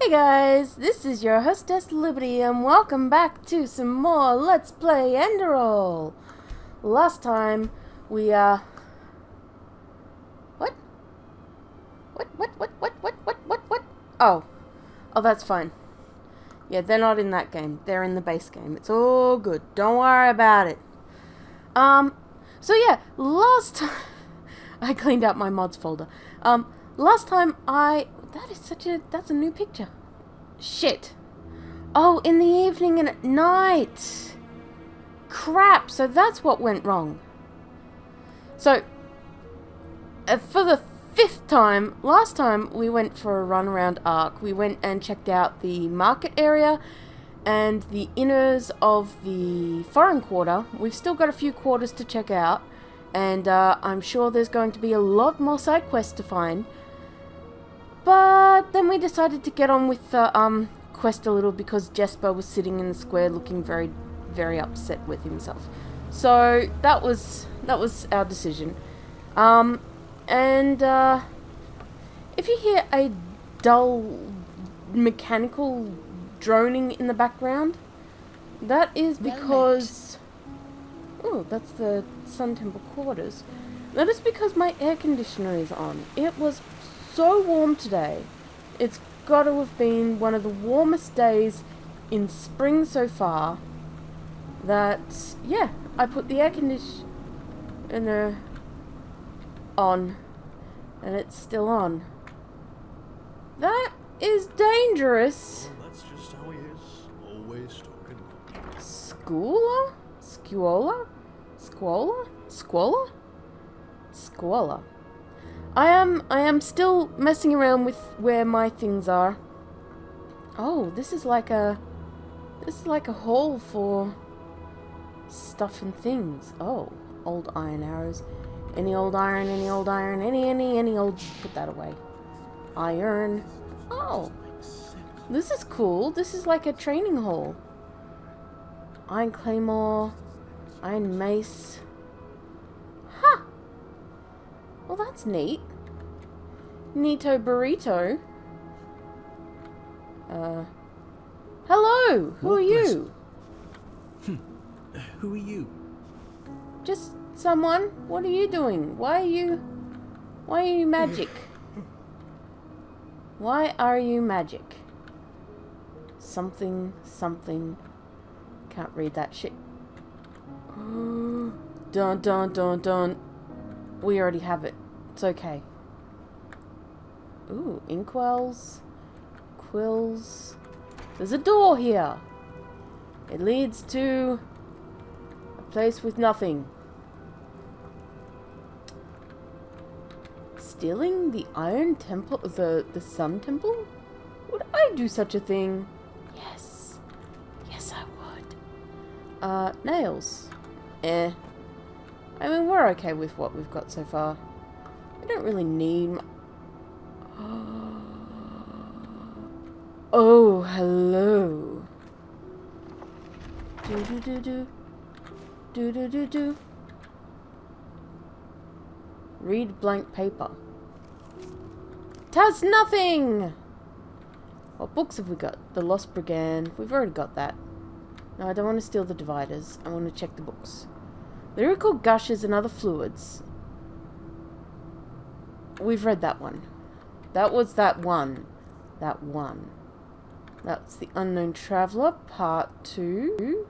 Hey guys, this is your hostess Liberty and welcome back to some more Let's Play Enderal. Last time we What? Oh, that's fine. Yeah, they're not in that game. They're in the base game. It's all good. Don't worry about it. So yeah, last time I cleaned out my mods folder. Last time that's a new picture. Shit. Oh, in the evening and at night. Crap, so that's what went wrong. So, for the 5th time, last time we went for a run around Ark. We went and checked out the market area and the inners of the foreign quarter. We've still got a few quarters to check out. And I'm sure there's going to be a lot more side quests to find. But then we decided to get on with the quest a little because Jesper was sitting in the square looking very, very upset with himself. So that was our decision. If you hear a dull mechanical droning in the background, that is because... Oh, that's the Sun Temple quarters. That is because my air conditioner is on. It was so warm today. It's got to have been one of the warmest days in spring so far. That, yeah, I put the air conditioner on. And it's still on. That is dangerous. Well, that's just how he is. Always talking. Schooler? Squola? Squola? Squola? Squola. I am still messing around with where my things are. Oh, this is like a hall for stuff and things. Oh, old iron arrows. Any old iron, any old iron, any old, put that away. Iron. Oh, this is cool. This is like a training hall. Iron claymore, iron mace. Huh. Well, that's neat. Neato burrito. Hello. Who are you? Who are you? Just someone. What are you doing? Why are you magic? Why are you magic? Something. Can't read that shit. Dun. We already have it. It's okay. Ooh, inkwells. Quills. There's a door here. It leads to a place with nothing. Stealing the Iron Temple, the Sun Temple? Would I do such a thing? Yes. Yes, I would. Nails. I mean, we're okay with what we've got so far. We don't really need... Oh, hello. Do. Read blank paper. It has nothing! What books have we got? The Lost Brigand. We've already got that. No, I don't want to steal the dividers. I want to check the books. Lyrical gushes and other fluids. We've read that one. That was that one. That one. That's the Unknown Traveller, Part 2.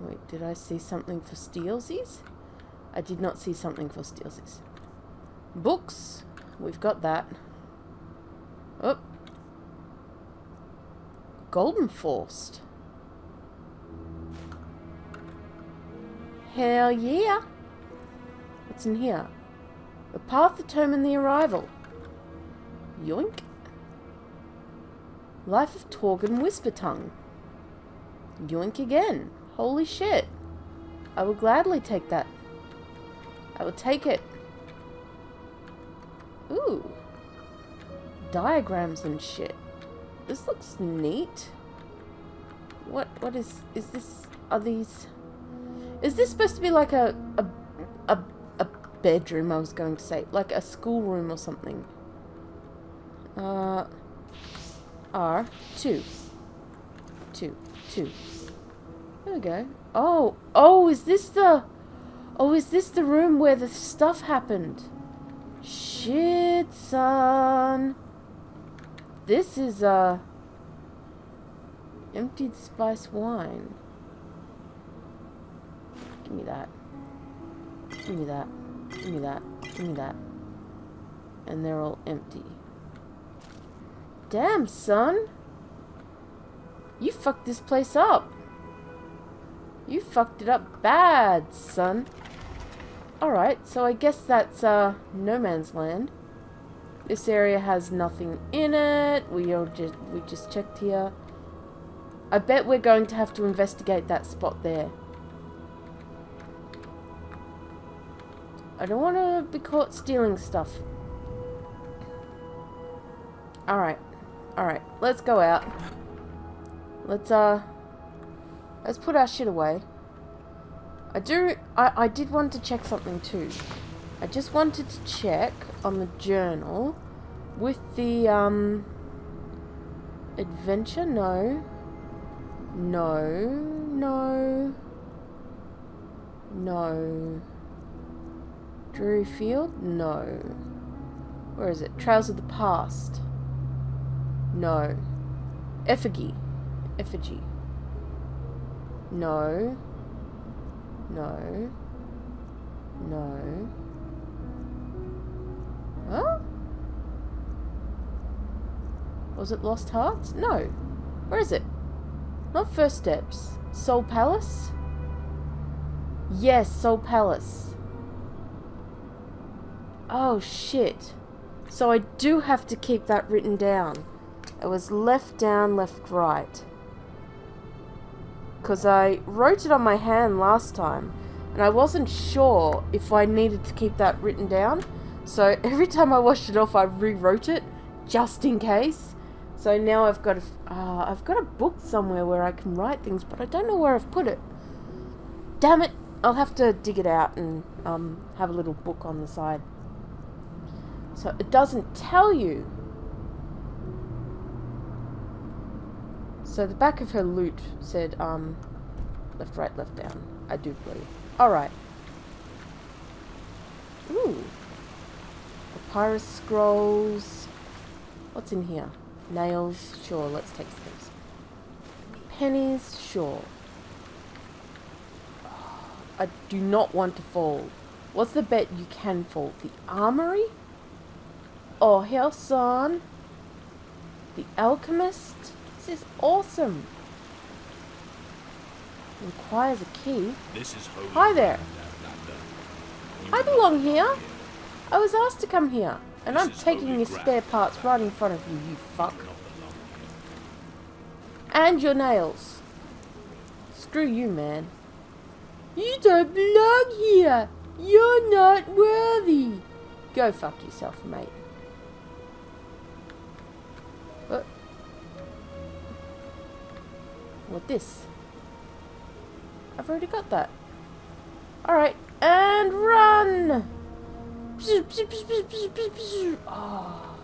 Wait, did I see something for steelsies? I did not see something for steelsies. Books. We've got that. Oh. Golden Forced. Hell yeah. What's in here? The path determined the arrival. Yoink. Life of Torgon Whispertongue. Yoink again. Holy shit. I will gladly take that. I will take it. Ooh. Diagrams and shit. This looks neat. What is this? Are these... Is this supposed to be like a bedroom, I was going to say? Like a schoolroom or something? are 2. 2. 2. There we go. Oh! Oh, is this the... Oh, is this the room where the stuff happened? Shit, son. This is, emptied spice wine. Give me that. Give me that. Give me that. Give me that. And they're all empty. Damn, son. You fucked this place up. You fucked it up bad, son. Alright, so I guess that's, no man's land. This area has nothing in it. We just checked here. I bet we're going to have to investigate that spot there. I don't want to be caught stealing stuff. Alright. Alright, let's go out. Let's put our shit away. I did want to check something too. I just wanted to check on the journal with the, adventure? No. No. No. No. Drury Field? No. Where is it? Trails of the Past. No. Effigy. Effigy. No. No. No. Huh? Was it Lost Hearts? No. Where is it? Not First Steps. Soul Palace? Yes, Soul Palace. Oh, shit. So I do have to keep that written down. It was left down, left right. Because I wrote it on my hand last time. And I wasn't sure if I needed to keep that written down. So every time I washed it off, I rewrote it. Just in case. So now I've got a book somewhere where I can write things. But I don't know where I've put it. Damn it. I'll have to dig it out and have a little book on the side. So it doesn't tell you. So the back of her loot said, left, right, left, down. I do believe. Alright. Ooh. Papyrus scrolls. What's in here? Nails. Sure, let's take those. Pennies. Sure. I do not want to fall. What's the bet you can fall? The armory? Oh, hell, son. The alchemist? This is awesome. Requires a key. This is holy. Hi there. I belong here. I was asked to come here. And I'm taking your spare parts right in front of you, you fuck. And your nails. Screw you, man. You don't belong here. You're not worthy. Go fuck yourself, mate. What? What this? I've already got that. Alright, and run! Oh,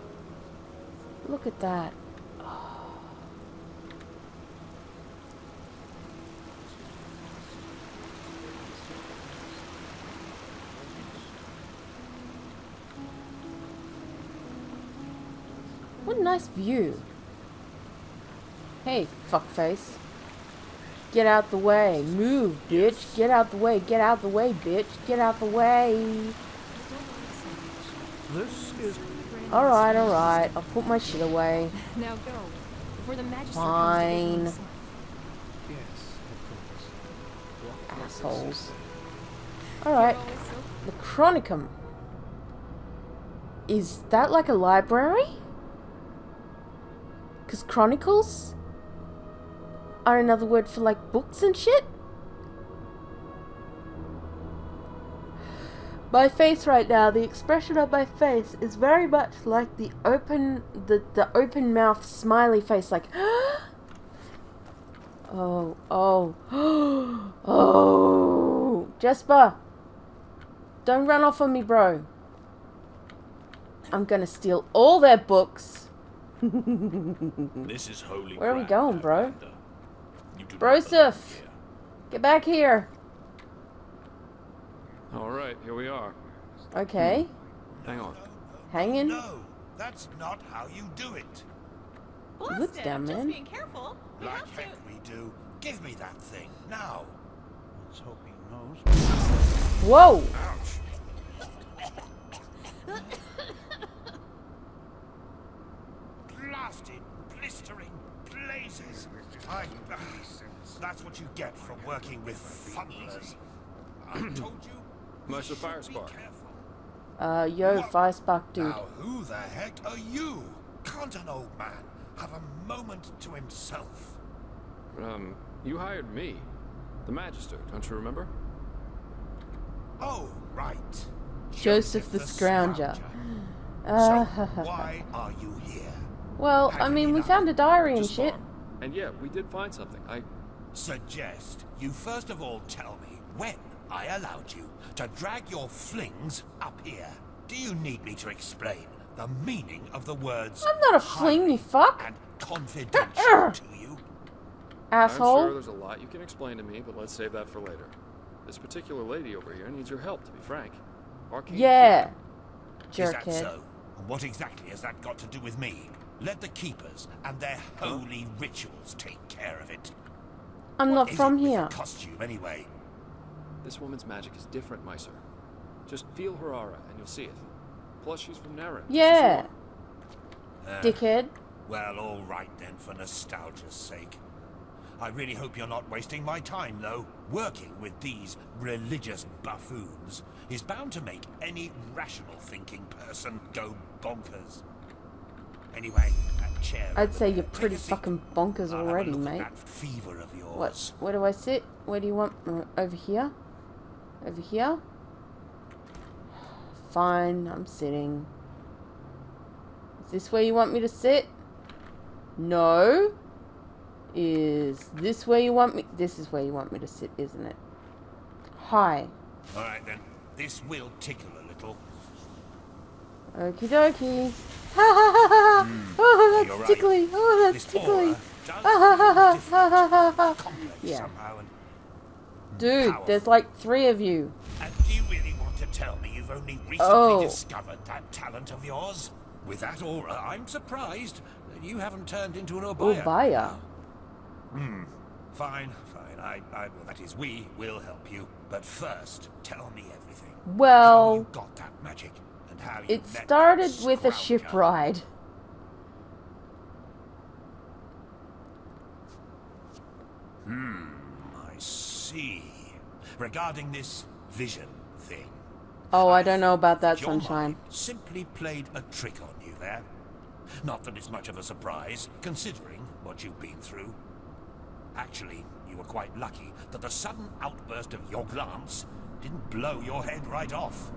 look at that. Oh. What a nice view. Hey, fuckface. Get out the way. Move, bitch. Get out the way. Get out the way, bitch. Get out the way. This is Alright, alright. I'll put my shit away. Now go. Before the magistrate Fine. comes to get yes, of course. Assholes. you. Alright. You're always so The Chronicum. Is that like a library? Because chronicles are another word for like books and shit? My face right now, the expression on my face is very much like the open mouth smiley face, like oh, oh, oh, Jesper, don't run off on me, bro. I'm gonna steal all their books. This is holy Where are we ground, going, bro? Outlander. You do not Broseph! belong here. Get back here. All right, here we are. Okay. Hang on. Hanging. No, that's not how you do it. What's down, Just man? being careful. We Like have to. heck we do. Give me that thing, now. Let's hope he knows. Whoa! Ouch. Blasted, blistering blazes. That's what you get for working with fumblers. I told you. Meister should be Firespark. careful. Yo, What? Firespark dude. Now, who the heck are you? Can't an old man have a moment to himself? You hired me. The Magister, don't you remember? Oh, right. Joseph the Scrounger. So, why are you here? Well, I mean, we found a diary and Just shit. farm. And yeah, we did find something. Suggest you first of all tell me when I allowed you to drag your flings up here. Do you need me to explain the meaning of the words I'm not a fling, you highly fuck. and confidential to you? I'm sure Asshole. there's a lot you can explain to me, but let's save that for later. This particular lady over here needs your help, to be frank. Arcane Yeah. Is that Jerkhead. so? And what exactly has that got to do with me? Let the keepers and their holy rituals take care of it. I'm What not is from it with here. the costume anyway? This woman's magic is different, Meister. Just feel her aura, and you'll see it. Plus, she's from Wherein. just as you Yeah. are. Dickhead. Well, all right then, for nostalgia's sake. I really hope you're not wasting my time, though. Working with these religious buffoons is bound to make any rational thinking person go bonkers. Anyway, that chair. I'd over say there, you're take pretty a seat. fucking bonkers I'll have a already, look at mate. that fever of yours. What? Where do I sit? Where do you want? Over here? Over here? Fine, I'm sitting. Is this where you want me to sit? No. Is this where you want me? This is where you want me to sit, isn't it? Hi. All right then, this will tickle a little. Okie dokie. Ha ha ha ha! Oh, you're that's right. tickly. Oh, that's This tickly. aura does Ha ha ha feel ha ha ha ha. complex Yeah. somehow, and Dude, powerful. there's like 3 of you. And do you really want to tell me you've only recently Oh. discovered that talent of yours? With that aura, I'm surprised that you haven't turned into an Obaya. Obaya. Fine, fine. That is, we will help you. But first, tell me everything. How Well, you got that magic, and how you it met that started with a ship Scrounger. ride. I see. Regarding this vision thing. Oh, I don't know about that, Your Sunshine. mind simply played a trick on you there. Not that it's much of a surprise, considering what you've been through. Actually, you were quite lucky that the sudden outburst of your glance didn't blow your head right off.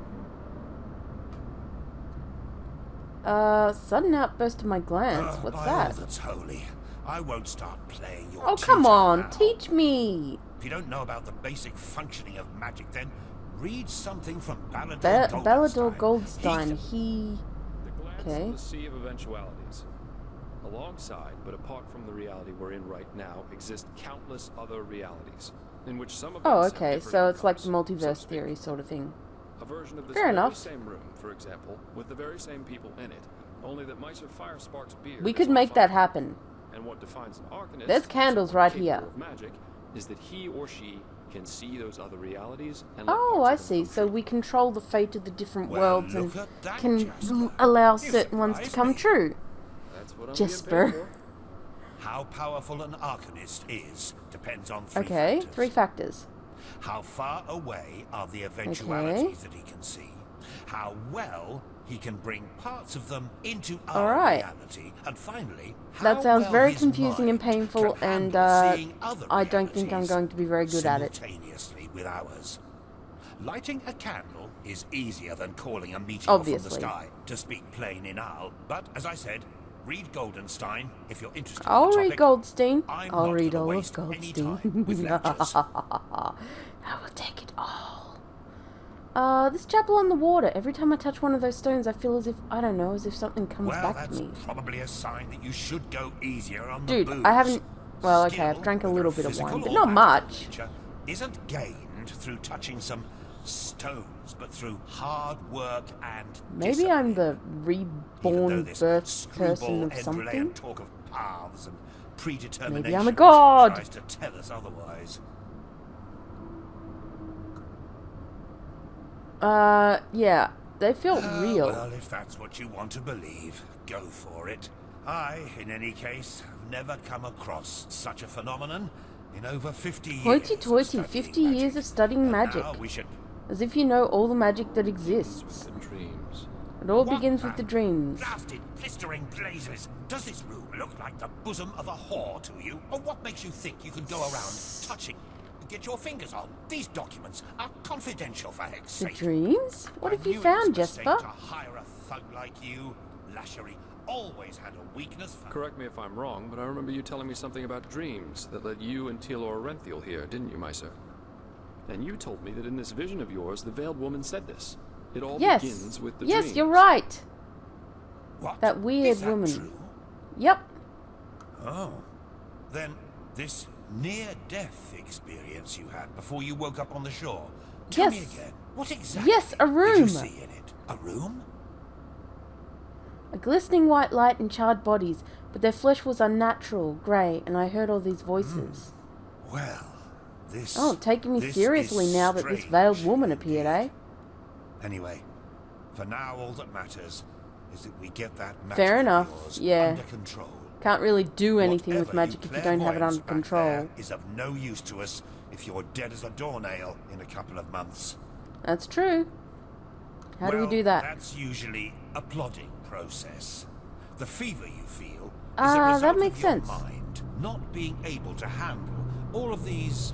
Sudden outburst of my glance. What's By that? all that's holy, I won't start playing your Oh, come tutor on. now. Teach me. If you don't know about the basic functioning of magic, then read something from Ballador Ballador Goldstein. Goldstein. He... The glance Okay. of the sea of eventualities. Alongside, but apart from the reality we're in right now, exist countless other realities, in which some of Oh, them have okay. different So it's like the outcomes, so to multiverse speak. theory sort of thing. A version of this Fair very enough. same room, for example, with the very same people in it, only that Meister Firespark's beard We is could on make that fire. happen. And what defines an Arcanist, There's candles someone right capable here. of magic, is that he or she can see those other realities and let Oh, parts I of them see. come So true. we control the fate of the different Well, worlds look and at that, can Jasper. allow You certain ones to surprised come me. true. That's what I'm Jesper. being paid for. How powerful an Arcanist is depends on three Okay, factors. 3 factors. How far away are the eventualities that he can see? How well he can bring parts of them into our Alright. reality? And finally, That how sounds well very his confusing and mind painful, can and handle seeing other I don't think I'm realities going to be very good at it. simultaneously with ours. Lighting a candle is easier than calling a meteor Obviously. from the sky, to speak plain in Al. But as I said, read Goldenstein if you're interested in I'll the read topic. Goldstein. I'm I'll not read gonna all of waste any Goldstein. time with lectures. I will take it all. This chapel on the water. Every time I touch one of those stones, I feel as if, I don't know, as if something comes Well, back that's to me. probably a sign that you should go easier on the Dude, booze. I haven't... Well, okay, Skill, I've drank a whether little bit of physical wine, but or not magical much. nature, isn't gained through touching some stones, but through hard work and Maybe I'm the Even though reborn this birth person screwball of Enderalian something. talk of paths and predetermination Maybe I'm a god. tries to tell us otherwise. Yeah, they felt real. Well, if that's what you want to believe, go for it. I, in any case, have never come across such a phenomenon in over 50 years. Hoity-toity, of 50 studying years magic. of studying And magic. now we should... As if you know all the magic that exists. The dreams. It all What begins with the dreams. Blasted, blistering blazes! Does this room look like the bosom of a whore to you? Or what makes you think you can go around touching, get your fingers on? These documents are confidential, for heck's The sake. dreams? What have I you knew it found, was a mistake Jesper? to hire a thug like you. Lashery always had a weakness for... Correct me if I'm wrong, but I remember you telling me something about dreams that led you and Tealor Renthiel here, didn't you, my sir? And you told me that in this vision of yours, the veiled woman said this. It all Yes. begins with the Yes, dreams. you're right. What? That weird Is that woman. true? Yep. Oh. Then this near-death experience you had before you woke up on the shore. Tell me Yes. again. What exactly Yes, a did room. you see in it? A room? A glistening white light and charred bodies, but their flesh was unnatural, grey, and I heard all these voices. Well, this... Oh, taking me this seriously is now that this strange veiled woman appeared, eh? indeed. Anyway, for now all that matters is that we get that magic Fair of enough, yours yeah. under control. Can't really do anything with Whatever magic if you don't have it clairvoyants under back control. there is of no use to us if you're dead as a doornail in a couple of months. That's true. How do we Well, do that? That's usually a plodding process. The fever you feel is a Ah, result that makes of your sense. mind not being able to handle all of these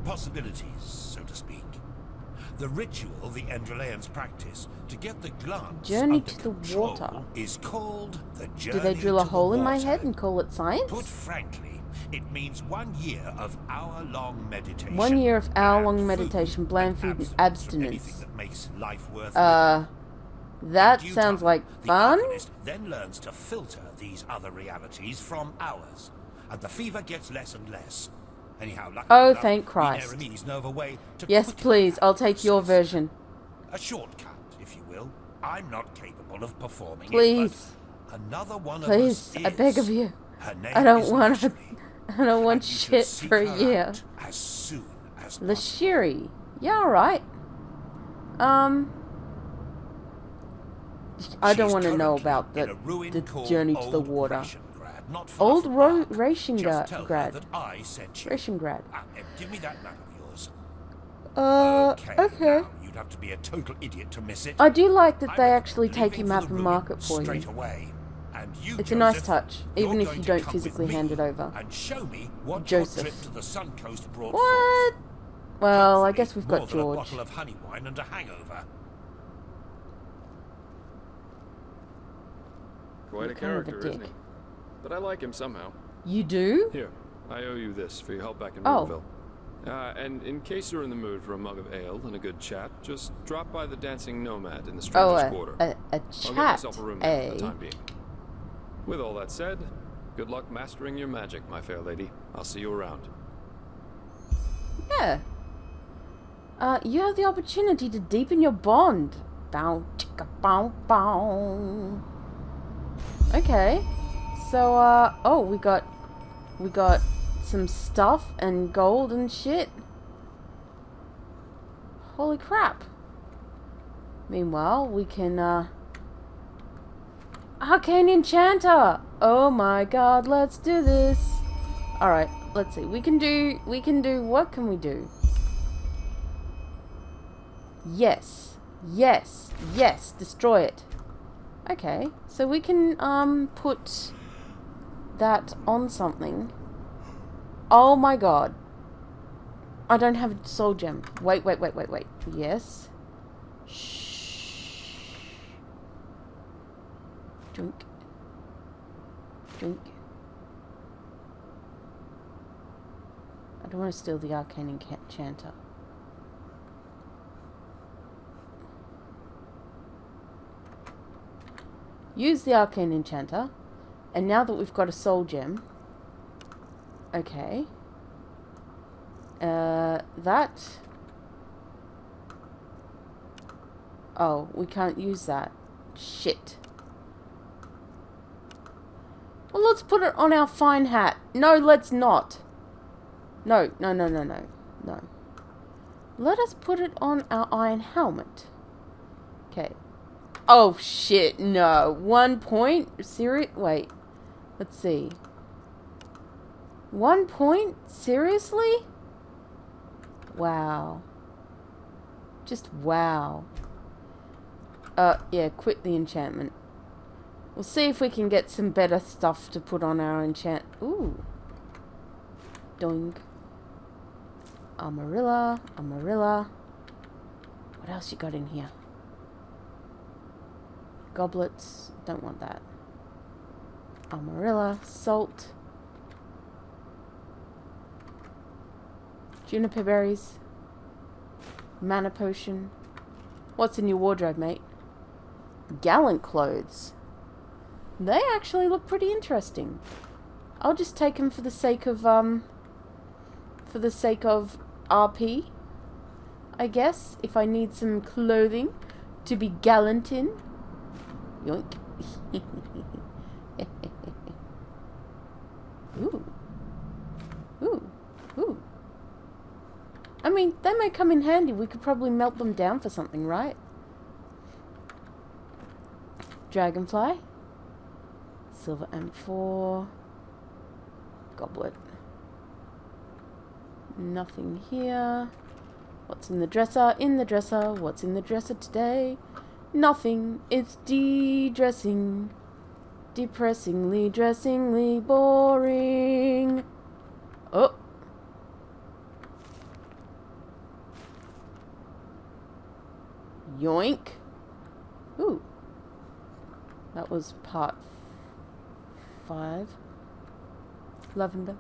possibilities, so to speak. The ritual the Enderalians practice to get the glance Journey under to the control water. is called the journey Do they drill a to the hole in my water. head and call it Put science? frankly, it means 1 year of hour-long meditation. 1 year of bland hour-long food, meditation, bland food, and from abstinence. anything that makes life worth living. That In due sounds time, like the fun. alchemist then learns to filter these other realities from ours, and the fever gets less and less. Anyhow, luckily Oh, enough, thank we Christ. Neremese know of a way to Yes, quicken please, that I'll take your process. version. A shortcut, if you will. I'm not capable of performing Please. it, but another one Please, of us I beg is. of you. Her name I don't is want Lashery, I don't want and you should shit seek for a her year. out as soon as possible. Lashiri. Yeah, alright. I don't She's want to know currently about in the a ruin called journey to the Old water. Rationgrad, not far Old from Ro- Ark. Ration Just tell her grad. that I sent you. Rationgrad. Give me that map of yours. Okay. Now, you'd have to be a total idiot to miss it. I do like that I they recommend actually take leaving your for map the and ruin mark it for straight you. away. And you, It's a nice Joseph, touch, you're even if going you to don't come physically with me hand it over. and show me what Joseph. your trip to the Suncoast brought What? forth. Well, I Hopefully, guess we've more got than a George. bottle of honey wine and a hangover. Quite a What kind of a character, isn't dick? he? But I like him somehow. You do? Here, I owe you this for your help back in Oh. Ridgeville. And in case you're in the mood for a mug of ale and a good chat, just drop by the Dancing Nomad in the Oh, Stranger's Quarter. a I'll get chat, myself a room there for eh? the time being. With all that said, good luck mastering your magic, my fair lady. I'll see you around. Yeah. You have the opportunity to deepen your bond. Bow, chicka, bow, bow. Okay. So, oh, we got some stuff and gold and shit. Holy crap. Meanwhile, we can, Arcane Enchanter! Oh my god, let's do this. Alright, let's see. We can do, what can we do? Yes. Yes. Yes. Destroy it. Okay. So we can, put that on something. Oh my god. I don't have a soul gem. Wait. Yes. Shh. Drink. I don't want to steal the arcane enchanter. use the arcane enchanter, and now that we've got a soul gem, okay, that, oh, we can't use that, shit. Well, let's put it on our fine hat. No, let's not. No. Let us put it on our iron helmet. Okay. Oh, shit, no. 1 point? Wait. Let's see. 1 point? Seriously? Wow. Just wow. Yeah, quit the enchantment. We'll see if we can get some better stuff to put on our enchant. Ooh. Doink. Amarilla. What else you got in here? Goblets. Don't want that. Amarilla. Salt. Juniper berries. Mana potion. What's in your wardrobe, mate? Gallant clothes. They actually look pretty interesting. I'll just take them for the sake of RP, I guess, if I need some clothing to be gallant in. Yoink. Ooh. I mean, they may come in handy. We could probably melt them down for something, right? Dragonfly. Silver M4. Goblet. Nothing here. What's in the dresser? In the dresser. What's in the dresser today? Nothing. It's de-dressing. Depressingly, dressingly boring. Oh. Yoink. Ooh. That was part 5. Lavender.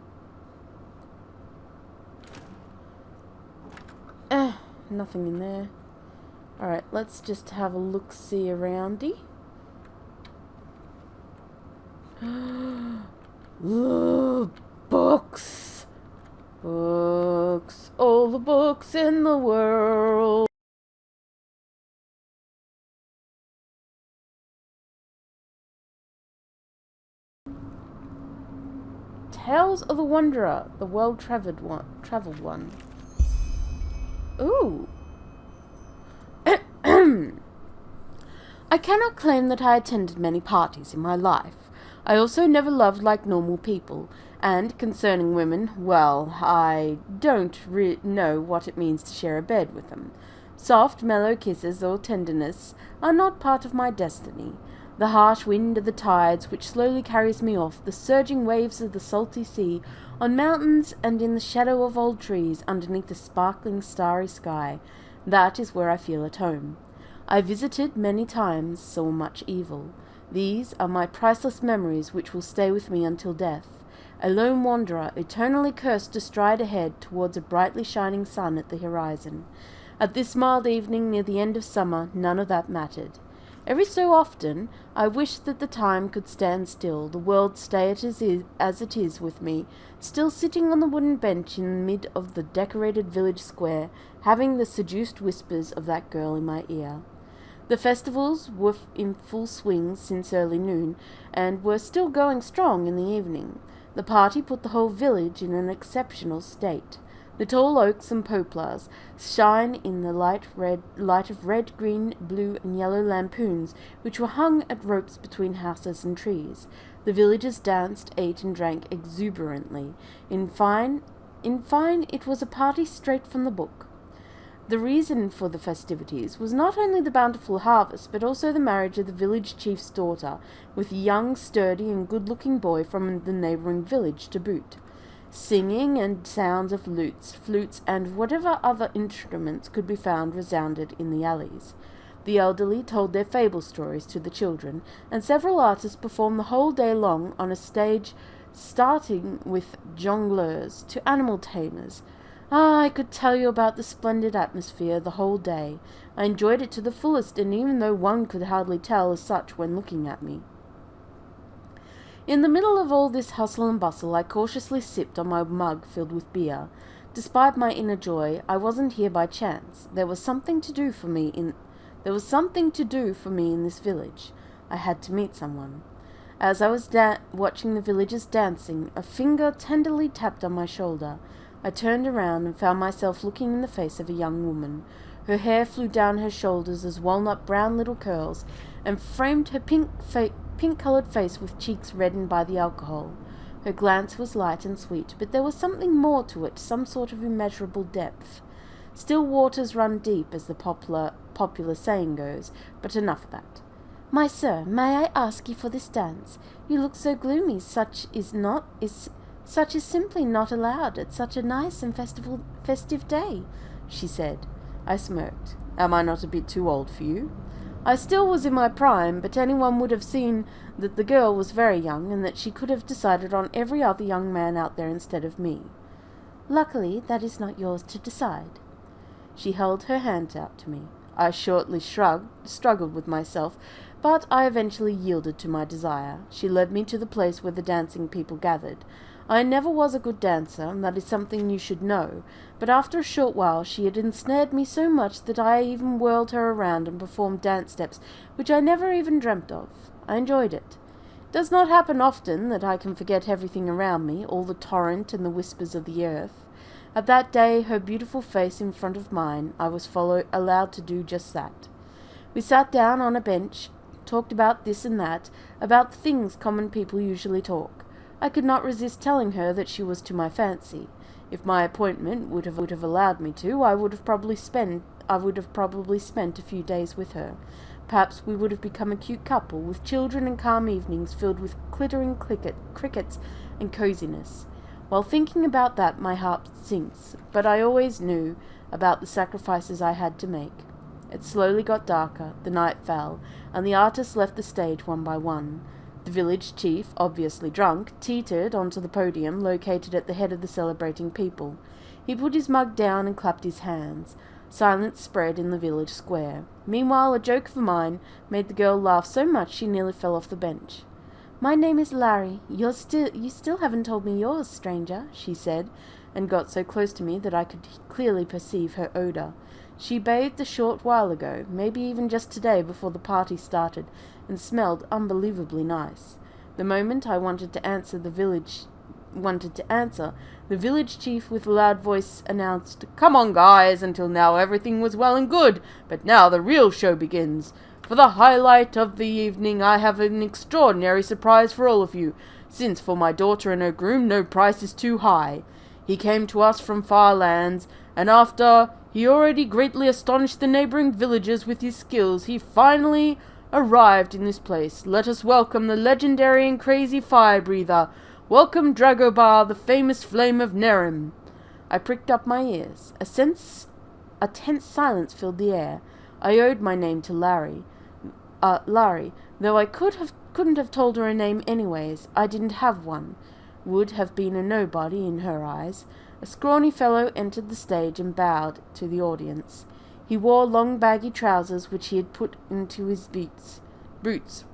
Nothing in there. Alright, let's just have a look-see aroundy. Ooh, books! Books. All the books in the world. Tales of the Wanderer, the well-travelled one. Ooh. I cannot claim that I attended many parties in my life. I also never loved like normal people, and concerning women, well, I don't know what it means to share a bed with them. Soft, mellow kisses or tenderness are not part of my destiny. The harsh wind of the tides which slowly carries me off, the surging waves of the salty sea, on mountains and in the shadow of old trees underneath the sparkling starry sky, that is where I feel at home. I visited many times, saw much evil. These are my priceless memories which will stay with me until death. A lone wanderer, eternally cursed to stride ahead towards a brightly shining sun at the horizon. At this mild evening near the end of summer, none of that mattered. Every so often, I wish that the time could stand still, the world stay as it is with me, still sitting on the wooden bench in the mid of the decorated village square, having the seduced whispers of that girl in my ear. The festivals were in full swing since early noon, and were still going strong in the evening. The party put the whole village in an exceptional state. The tall oaks and poplars shine in the light of red, green, blue, and yellow lampoons, which were hung at ropes between houses and trees. The villagers danced, ate, and drank exuberantly. In fine, it was a party straight from the book. The reason for the festivities was not only the bountiful harvest, but also the marriage of the village chief's daughter, with a young, sturdy, and good-looking boy from the neighbouring village to boot. Singing and sounds of lutes, flutes, and whatever other instruments could be found resounded in the alleys. The elderly told their fable stories to the children, and several artists performed the whole day long on a stage, starting with jongleurs to animal tamers. Ah, I could tell you about the splendid atmosphere the whole day. I enjoyed it to the fullest, and even though one could hardly tell as such when looking at me. In the middle of all this hustle and bustle, I cautiously sipped on my mug filled with beer. Despite my inner joy, I wasn't here by chance. There was something to do for me in this village. I had to meet someone. As I was watching the villagers dancing, a finger tenderly tapped on my shoulder. I turned around and found myself looking in the face of a young woman. Her hair flew down her shoulders as walnut-brown little curls, and framed her pink-coloured face with cheeks reddened by the alcohol. Her glance was light and sweet, but there was something more to it, some sort of immeasurable depth. Still waters run deep, as the popular saying goes, but enough of that. My sir, may I ask you for this dance? You look so gloomy. Such is simply not allowed at such a nice and festive day, she said. I smirked. Am I not a bit too old for you? I still was in my prime, but anyone would have seen that the girl was very young, and that she could have decided on every other young man out there instead of me. Luckily, that is not yours to decide. She held her hand out to me. I shortly struggled with myself, but I eventually yielded to my desire. She led me to the place where the dancing people gathered. I never was a good dancer, and that is something you should know, but after a short while she had ensnared me so much that I even whirled her around and performed dance steps which I never even dreamt of. I enjoyed it. It does not happen often that I can forget everything around me, all the torrent and the whispers of the earth. At that day, her beautiful face in front of mine, I was allowed to do just that. We sat down on a bench, talked about this and that, about the things common people usually talk. I could not resist telling her that she was to my fancy. If my appointment would have allowed me to, I would have probably spent a few days with her. Perhaps we would have become a cute couple, with children and calm evenings filled with clittering crickets and coziness. While thinking about that, my heart sinks, but I always knew about the sacrifices I had to make. It slowly got darker, the night fell, and the artists left the stage one by one. The village chief, obviously drunk, teetered onto the podium located at the head of the celebrating people. He put his mug down and clapped his hands. Silence spread in the village square. Meanwhile, a joke of mine made the girl laugh so much she nearly fell off the bench. My name is Larry. You still haven't told me yours, stranger, she said, and got so close to me that I could clearly perceive her odor. She bathed a short while ago, maybe even just today before the party started, and smelled unbelievably nice. The moment I wanted to answer, the village chief with a loud voice announced, "Come on, guys, until now everything was well and good, but now the real show begins. For the highlight of the evening, I have an extraordinary surprise for all of you, since for my daughter and her groom no price is too high. He came to us from far lands, and after he already greatly astonished the neighboring villagers with his skills, he finally arrived in this place. Let us welcome the legendary and crazy fire-breather. Welcome Dragobar, the famous flame of Nerim." I pricked up my ears. A tense silence filled the air. I owed my name to Larry, though I couldn't have told her a name anyways. I didn't have one. Would have been a nobody in her eyes. A scrawny fellow entered the stage and bowed to the audience. He wore long baggy trousers which he had put into his boots.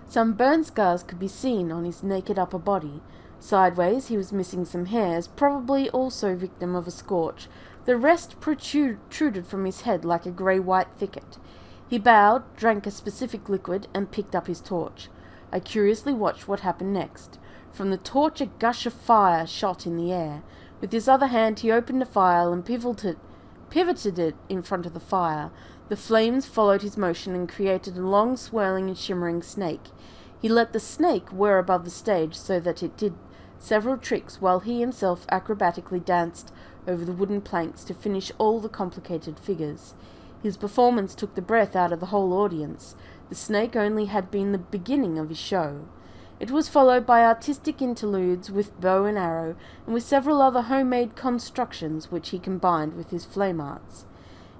Some burn scars could be seen on his naked upper body. Sideways he was missing some hairs, probably also victim of a scorch. The rest protruded from his head like a grey-white thicket. He bowed, drank a specific liquid, and picked up his torch. I curiously watched what happened next. From the torch a gush of fire shot in the air. With his other hand he opened a file and pivoted it in front of the fire. The flames followed his motion and created a long, swirling and shimmering snake. He let the snake whir above the stage so that it did several tricks while he himself acrobatically danced over the wooden planks to finish all the complicated figures. His performance took the breath out of the whole audience. The snake only had been the beginning of his show. It was followed by artistic interludes with bow and arrow, and with several other homemade constructions which he combined with his flame arts.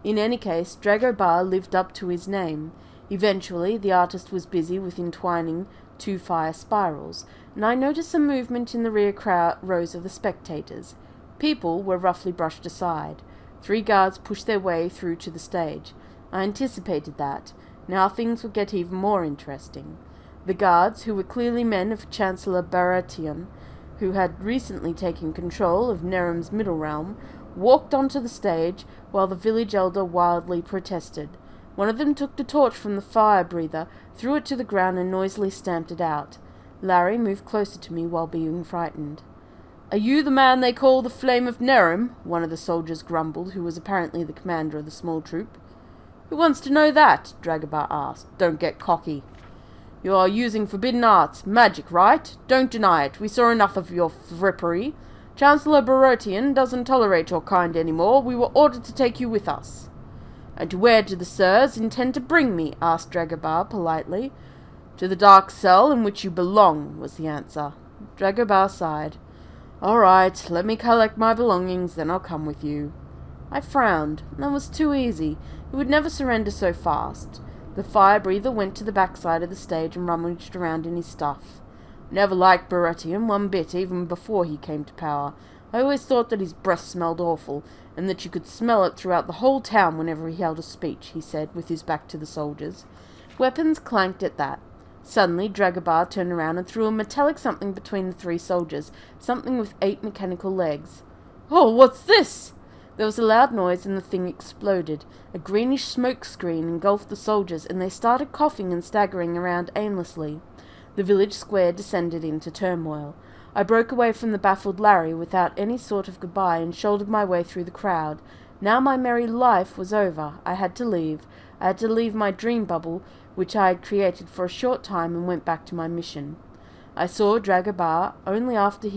In any case, Dragobar lived up to his name. Eventually, the artist was busy with entwining 2 fire spirals, and I noticed some movement in the rear rows of the spectators. People were roughly brushed aside. 3 guards pushed their way through to the stage. I anticipated that. Now things would get even more interesting. The guards, who were clearly men of Chancellor Baratheon, who had recently taken control of Nerum's middle realm, walked onto the stage while the village elder wildly protested. One of them took the torch from the fire breather, threw it to the ground and noisily stamped it out. Larry moved closer to me while being frightened. "Are you the man they call the Flame of Nerum?" one of the soldiers grumbled, who was apparently the commander of the small troop. "Who wants to know that?" Dragobah asked. "Don't get cocky. You are using forbidden arts, magic, right? Don't deny it. We saw enough of your frippery. Chancellor Baratheon doesn't tolerate your kind anymore. We were ordered to take you with us." "And where do the sirs intend to bring me?" asked Dragobah politely. "To the dark cell in which you belong," was the answer. Dragobah sighed. "All right, let me collect my belongings, then I'll come with you." I frowned. That was too easy. He would never surrender so fast. The fire breather went to the backside of the stage and rummaged around in his stuff. Never liked Baratheon one bit, even before he came to power. I always thought that his breath smelled awful, and that you could smell it throughout the whole town whenever he held a speech, he said, with his back to the soldiers. Weapons clanked at that. Suddenly, Dragobah turned around and threw a metallic something between the 3 soldiers, something with 8 mechanical legs. "Oh, what's this?" There was a loud noise and the thing exploded. A greenish smoke screen engulfed the soldiers, and they started coughing and staggering around aimlessly. The village square descended into turmoil. I broke away from the baffled Larry without any sort of goodbye and shouldered my way through the crowd. Now my merry life was over. I had to leave. I had to leave my dream bubble, which I had created for a short time, and went back to my mission. I saw Dragobah only after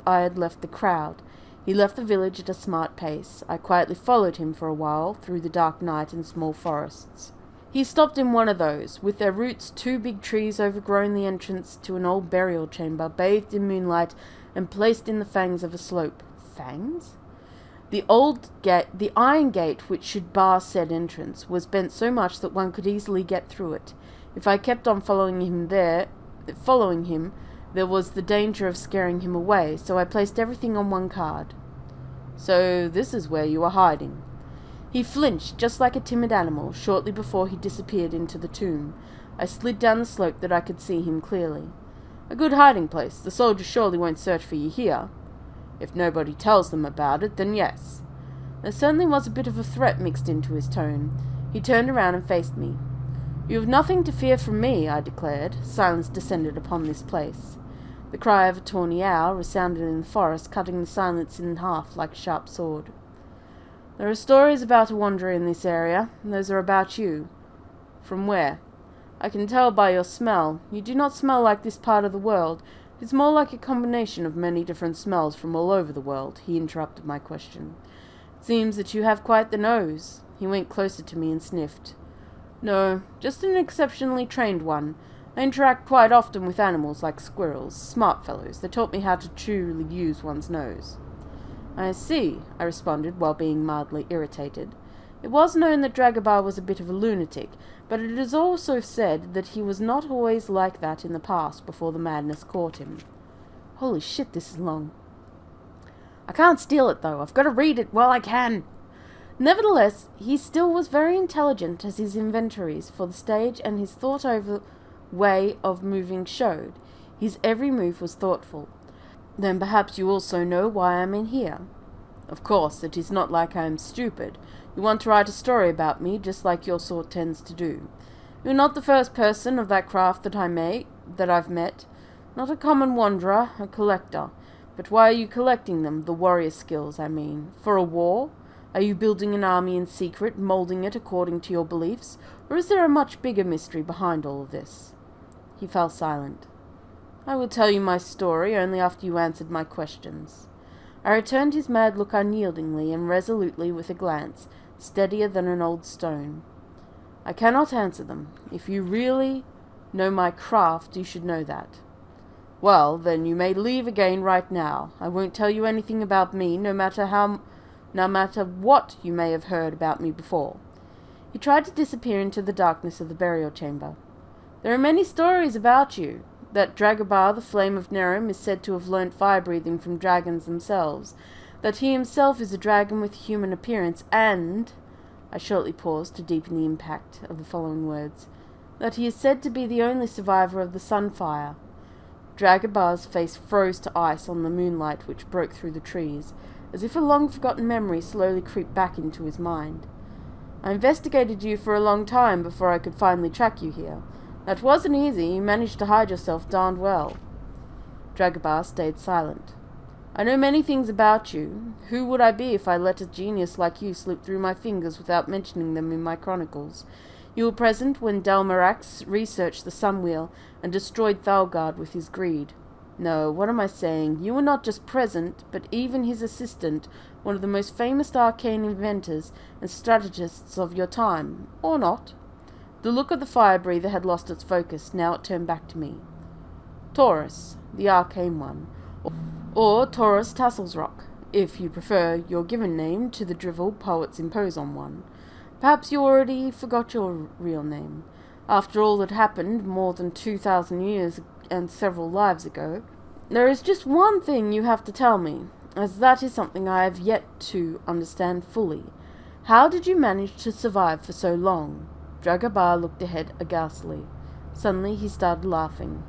I had left the crowd. He left the village at a smart pace. I quietly followed him for a while, through the dark night and small forests. He stopped in one of those, with their roots 2 big trees overgrown the entrance to an old burial chamber, bathed in moonlight and placed in the fangs of a slope. Fangs? The iron gate which should bar said entrance was bent so much that one could easily get through it. If I kept on following him, there was the danger of scaring him away, so I placed everything on one card. "So this is where you are hiding." He flinched, just like a timid animal, shortly before he disappeared into the tomb. I slid down the slope that I could see him clearly. "A good hiding place. The soldiers surely won't search for you here." "If nobody tells them about it, then yes." There certainly was a bit of a threat mixed into his tone. He turned around and faced me. "You have nothing to fear from me," I declared. Silence descended upon this place. The cry of a tawny owl resounded in the forest, cutting the silence in half like a sharp sword. "There are stories about a wanderer in this area. Those are about you." "From where?" "I can tell by your smell. You do not smell like this part of the world. It is more like a combination of many different smells from all over the world," he interrupted my question. "It seems that you have quite the nose." He went closer to me and sniffed. "No, just an exceptionally trained one. I interact quite often with animals like squirrels, smart fellows. They taught me how to truly use one's nose." "I see," I responded while being mildly irritated. It was known that Dragobah was a bit of a lunatic, but it is also said that he was not always like that in the past before the madness caught him. Holy shit, this is long. I can't steal it, though. I've got to read it while I can. Nevertheless, he still was very intelligent, as his inventories for the stage and his thought-over way of moving showed. His every move was thoughtful. "Then perhaps you also know why I am in here." "Of course, it is not like I am stupid. You want to write a story about me, just like your sort tends to do. You're not the first person of that craft that I've met. Not a common wanderer, a collector. But why are you collecting them, the warrior skills, I mean? For a war? Are you building an army in secret, molding it according to your beliefs? Or is there a much bigger mystery behind all of this?" He fell silent. "I will tell you my story only after you answered my questions." I returned his mad look unyieldingly and resolutely with a glance, steadier than an old stone. "I cannot answer them. If you really know my craft, you should know that." "Well, then you may leave again right now. I won't tell you anything about me, no matter what you may have heard about me before." He tried to disappear into the darkness of the burial chamber. "There are many stories about you. That Dragobah, the Flame of Nerum, is said to have learnt fire-breathing from dragons themselves. that he himself is a dragon with a human appearance, and I shortly paused to deepen the impact of the following words, that he is said to be the only survivor of the Sunfire. Dragabar's face froze to ice on the moonlight which broke through the trees, as if a long-forgotten memory slowly creeped back into his mind. I investigated you for a long time before I could finally track you here. That wasn't easy. You managed to hide yourself darned well. Dragabar stayed silent. I know many things about you. Who would I be if I let a genius like you slip through my fingers without mentioning them in my chronicles? You were present when Dalmarax researched the Sunwheel and destroyed Thalgard with his greed. No, what am I saying? You were not just present, but even his assistant, one of the most famous arcane inventors and strategists of your time. Or not. The look of the fire breather had lost its focus. Now it turned back to me. Taurus, the arcane one. Or Taurus Tasselsrock, if you prefer your given name to the drivel poets impose on one. Perhaps you already forgot your real name. After all that happened more than 2,000 years and several lives ago, there is just one thing you have to tell me, as that is something I have yet to understand fully. How did you manage to survive for so long? Dragabar looked ahead aghastly. Suddenly he started laughing.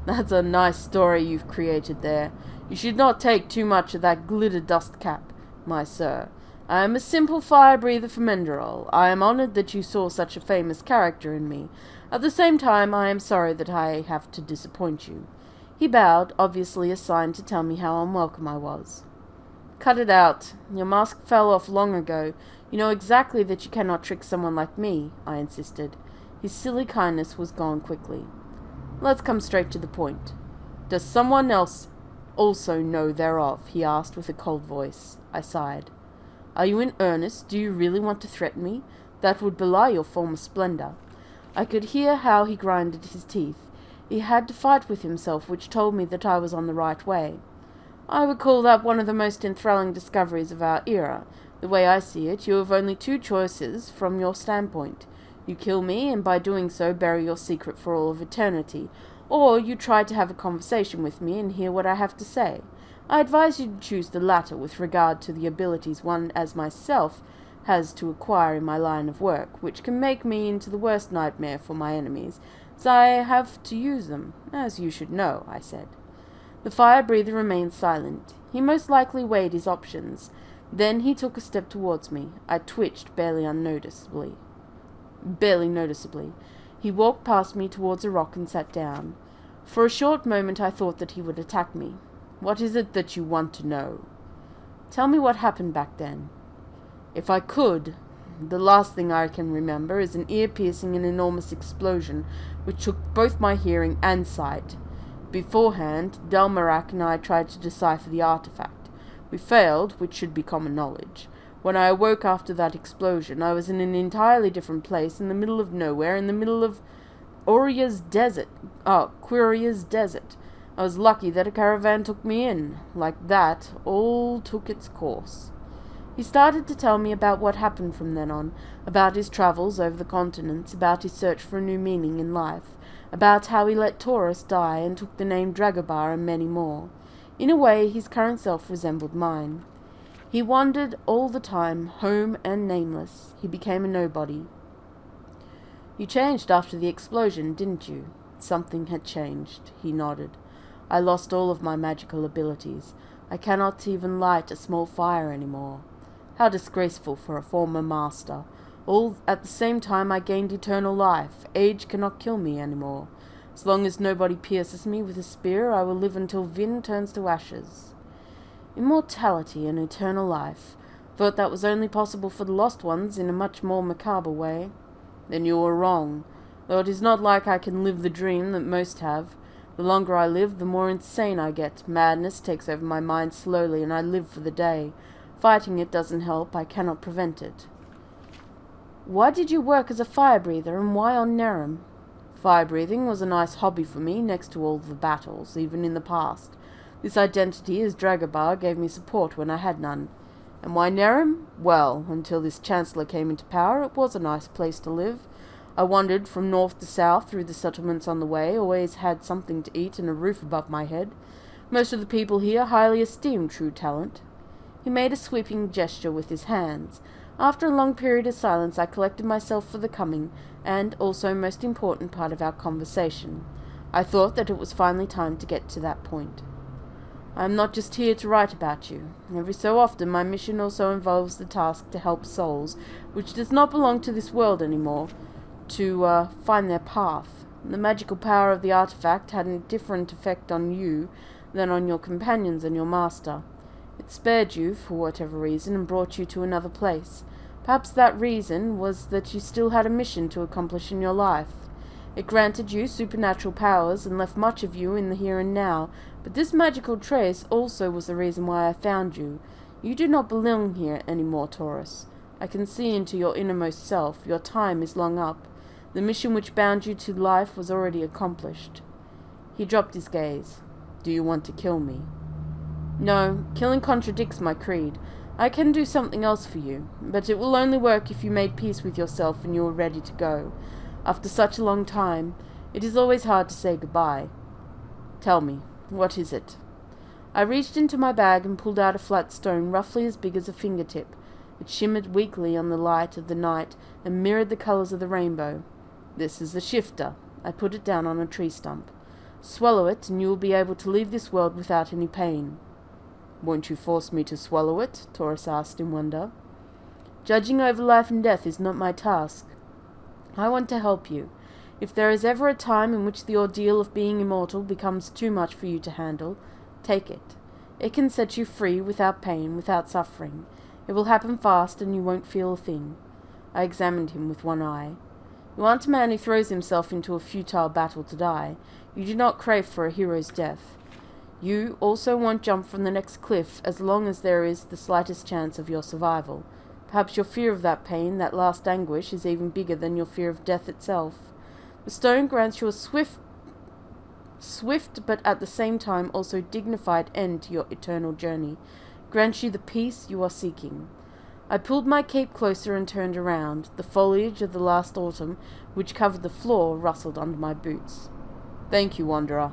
That's a nice story you've created there. You should not take too much of that glitter dust cap, my sir. I am a simple fire-breather from Enderal. I am honored that you saw such a famous character in me. At the same time, I am sorry that I have to disappoint you. He bowed, obviously a sign to tell me how unwelcome I was. Cut it out. Your mask fell off long ago. You know exactly that you cannot trick someone like me, I insisted. His silly kindness was gone quickly. Let's come straight to the point. Does someone else also know thereof? He asked with a cold voice. I sighed. Are you in earnest? Do you really want to threaten me? That would belie your former splendor. I could hear how he grinded his teeth. He had to fight with himself, which told me that I was on the right way. I would call that one of the most enthralling discoveries of our era. The way I see it, you have only two choices from your standpoint. You kill me, and by doing so bury your secret for all of eternity, or you try to have a conversation with me and hear what I have to say. I advise you to choose the latter with regard to the abilities one as myself has to acquire in my line of work, which can make me into the worst nightmare for my enemies, as I have to use them, as you should know, I said. The fire-breather remained silent. He most likely weighed his options. Then he took a step towards me. I twitched barely noticeably. He walked past me towards a rock and sat down. For a short moment I thought that he would attack me. What is it that you want to know? Tell me what happened back then. If I could, the last thing I can remember is an ear-piercing and enormous explosion which took both my hearing and sight. Beforehand, Dalmarak and I tried to decipher the artifact. We failed, which should be common knowledge. When I awoke after that explosion, I was in an entirely different place, in the middle of nowhere, in the middle of Quiria's desert. I was lucky that a caravan took me in. Like that, all took its course. He started to tell me about what happened from then on, about his travels over the continents, about his search for a new meaning in life, about how he let Taurus die and took the name Dragabar, and many more. In a way, his current self resembled mine. He wandered all the time, home and nameless. He became a nobody. You changed after the explosion, didn't you? Something had changed. He nodded. I lost all of my magical abilities. I cannot even light a small fire anymore. How disgraceful for a former master. All at the same time I gained eternal life. Age cannot kill me anymore. As long as nobody pierces me with a spear, I will live until Vin turns to ashes. Immortality and eternal life. Thought that was only possible for the lost ones in a much more macabre way. Then you were wrong. Though it is not like I can live the dream that most have. The longer I live, the more insane I get. Madness takes over my mind slowly, and I live for the day. Fighting it doesn't help. I cannot prevent it. Why did you work as a fire-breather, and why on Nerim? Fire-breathing was a nice hobby for me, next to all the battles, even in the past. This identity as Dragabar gave me support when I had none. And why Nerim? Well, until this Chancellor came into power, it was a nice place to live. I wandered from north to south through the settlements on the way, always had something to eat and a roof above my head. Most of the people here highly esteemed true talent. He made a sweeping gesture with his hands. After a long period of silence, I collected myself for the coming, and also most important part of our conversation. I thought that it was finally time to get to that point. I am not just here to write about you. Every so often my mission also involves the task to help souls, which does not belong to this world anymore, to find their path. The magical power of the artifact had a different effect on you than on your companions and your master. It spared you, for whatever reason, and brought you to another place. Perhaps that reason was that you still had a mission to accomplish in your life. It granted you supernatural powers and left much of you in the here and now, but this magical trace also was the reason why I found you. You do not belong here anymore, Taurus. I can see into your innermost self. Your time is long up. The mission which bound you to life was already accomplished. He dropped his gaze. Do you want to kill me? No, killing contradicts my creed. I can do something else for you, but it will only work if you made peace with yourself and you were ready to go. After such a long time, it is always hard to say goodbye. Tell me, what is it? I reached into my bag and pulled out a flat stone roughly as big as a fingertip. It shimmered weakly on the light of the night and mirrored the colors of the rainbow. This is the shifter. I put it down on a tree stump. Swallow it, and you will be able to leave this world without any pain. Won't you force me to swallow it? Taurus asked in wonder. Judging over life and death is not my task. I want to help you. If there is ever a time in which the ordeal of being immortal becomes too much for you to handle, take it. It can set you free without pain, without suffering. It will happen fast and you won't feel a thing. I examined him with one eye. You aren't a man who throws himself into a futile battle to die. You do not crave for a hero's death. You also won't jump from the next cliff as long as there is the slightest chance of your survival. Perhaps your fear of that pain, that last anguish, is even bigger than your fear of death itself. The stone grants you a swift but at the same time also dignified end to your eternal journey. Grants you the peace you are seeking. I pulled my cape closer and turned around. The foliage of the last autumn, which covered the floor, rustled under my boots. Thank you, Wanderer.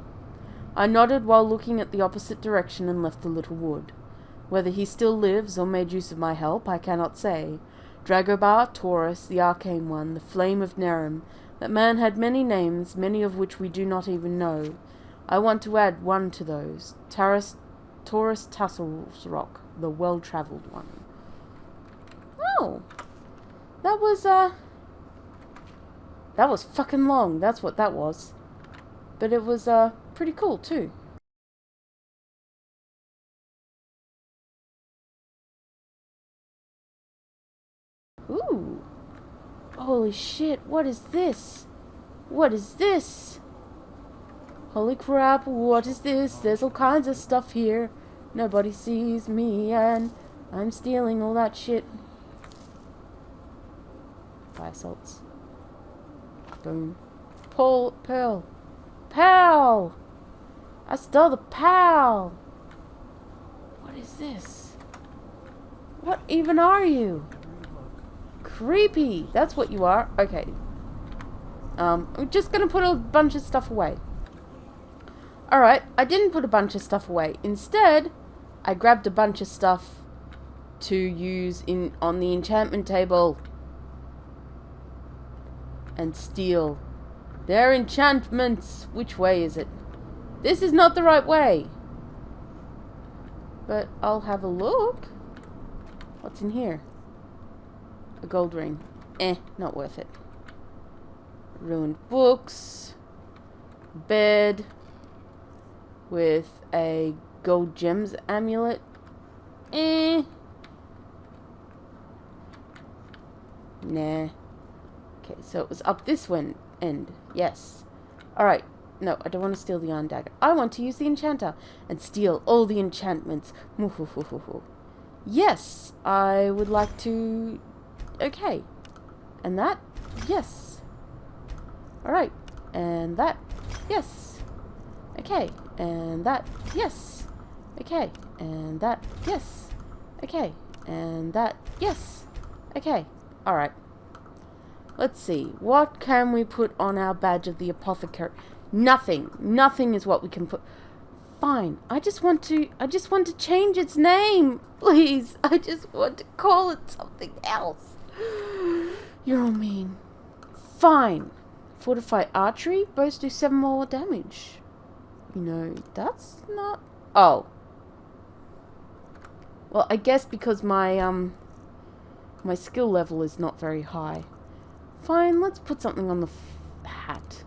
I nodded while looking at the opposite direction and left the little wood. Whether he still lives or made use of my help, I cannot say. Dragobar, Taurus, the Arcane One, the Flame of Nerim. That man had many names, many of which we do not even know. I want to add one to those. Taurus Tasselrock, the well-travelled one. Oh! That was fucking long, that's what that was. But it was, pretty cool, too. Ooh. Holy shit, what is this? What is this? Holy crap, what is this? There's all kinds of stuff here. Nobody sees me, and I'm stealing all that shit. Fire salts. Boom. Pearl. Pearl! I stole the pearl! What is this? What even are you? Creepy! That's what you are. Okay. I'm just gonna put a bunch of stuff away. Alright, I didn't put a bunch of stuff away. Instead, I grabbed a bunch of stuff to use on the enchantment table. And steal. They're enchantments. Which way is it? This is not the right way. But I'll have a look. What's in here? A gold ring. Not worth it. Ruined books. Bed. With a gold gems amulet. Nah. Okay, so it was up this end. Yes. Alright. No, I don't want to steal the iron dagger. I want to use the enchanter and steal all the enchantments. Yes, I would like to... Okay. And that? Yes. Alright. And that? Yes. Okay. And that? Yes. Okay. And that? Yes. Okay. And that? Yes. Okay. Alright. Let's see. What can we put on our badge of the apothecary? Nothing. Nothing is what we can put. Fine. I just want to change its name. Please. I just want to call it something else. You're all mean. Fine. Fortify archery. Bows do 7 more damage. You know, that's not... Oh. Well, I guess because my my skill level is not very high. Fine, let's put something on the hat.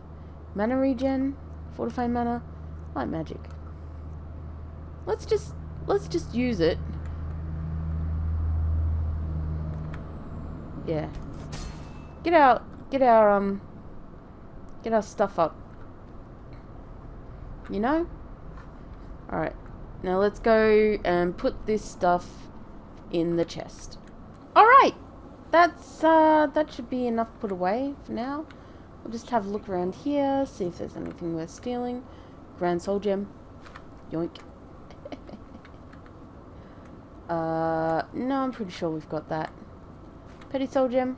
Mana regen. Fortify mana. Light magic. Let's just use it. Yeah. Get our stuff up. You know? Alright. Now let's go and put this stuff in the chest. Alright! That should be enough put away for now. We'll just have a look around here, see if there's anything worth stealing. Grand Soul Gem. Yoink. No, I'm pretty sure we've got that. Petty Soul Gem.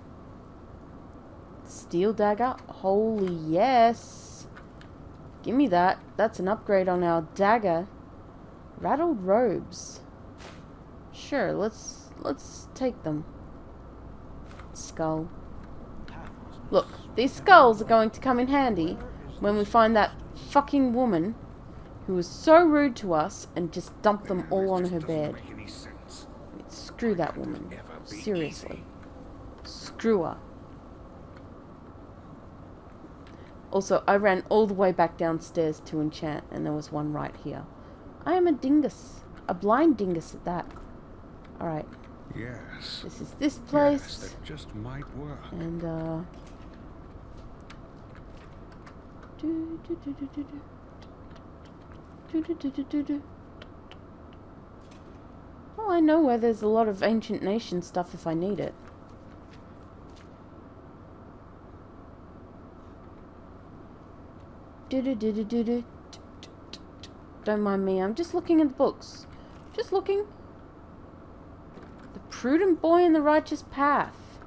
Steel Dagger. Holy yes. Give me that. That's an upgrade on our dagger. Rattled Robes. Sure, let's take them. Skull. Look, these skulls are going to come in handy when we find that fucking woman who was so rude to us and just dumped them all on her bed. Screw that woman. Seriously. Screw her. Also, I ran all the way back downstairs to enchant, and there was one right here. I am a dingus. A blind dingus at that. Alright. Yes. This is this place. Yes, that just might work. And, Well, I know where there's a lot of ancient nation stuff if I need it. Don't mind me, I'm just looking at the books. Just looking. The prudent boy in the righteous path.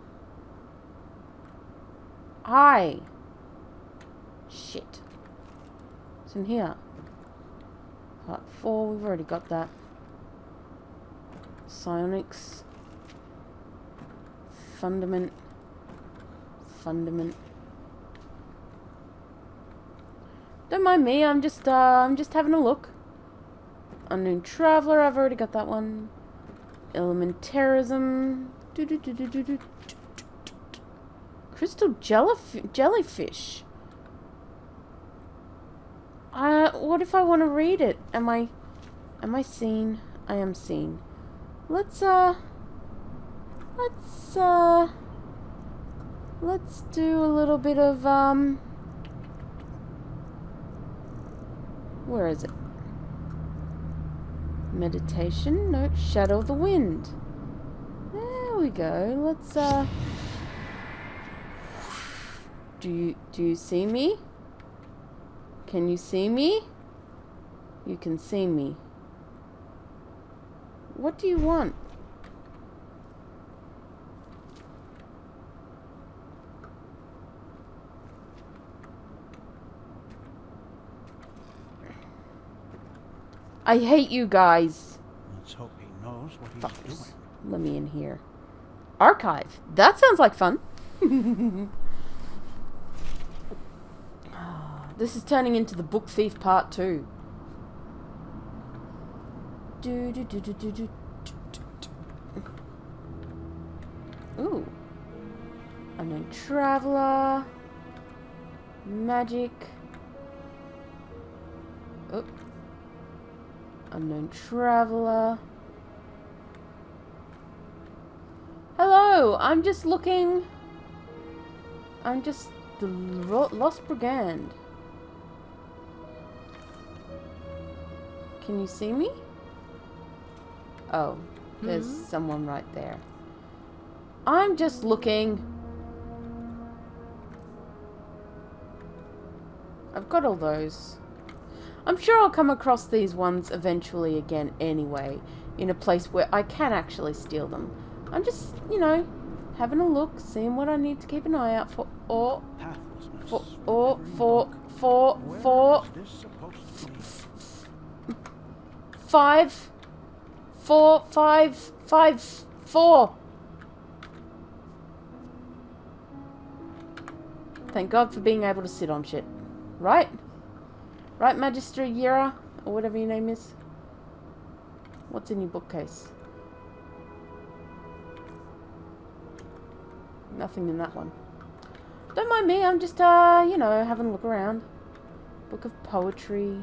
Aye. Shit. It's in here. Part 4, we've already got that. Psionics. Fundament. Don't mind me, I'm just having a look. Unknown Traveler, I've already got that one. Elementarism. Crystal jellyfish. What if I want to read it? Am I seen? I am seen. Let's do a little bit of where is it? Meditation? No, Shadow of the Wind. There we go. Let's do you see me? Can you see me? You can see me. What do you want? I hate you guys. Let's hope he knows what he's Fuckers. doing. Let me in here. Archive. That sounds like fun. This is turning into the Book Thief Part 2. Ooh. Unknown Traveler. Magic. Oh. Unknown Traveler. Hello, I'm just looking. I'm just the Lost Brigand. Can you see me? Oh, there's someone right there. I'm just looking. I've got all those. I'm sure I'll come across these ones eventually again anyway, in a place where I can actually steal them. I'm just, you know, having a look, seeing what I need to keep an eye out for, or, Pathlessness. for, or, for, Where for, is this supposed to be? 5, 4, 5, 5, 4. Thank God for being able to sit on shit. Right? Right, Magister Yera? Or whatever your name is. What's in your bookcase? Nothing in that one. Don't mind me, I'm just, you know, having a look around. Book of Poetry.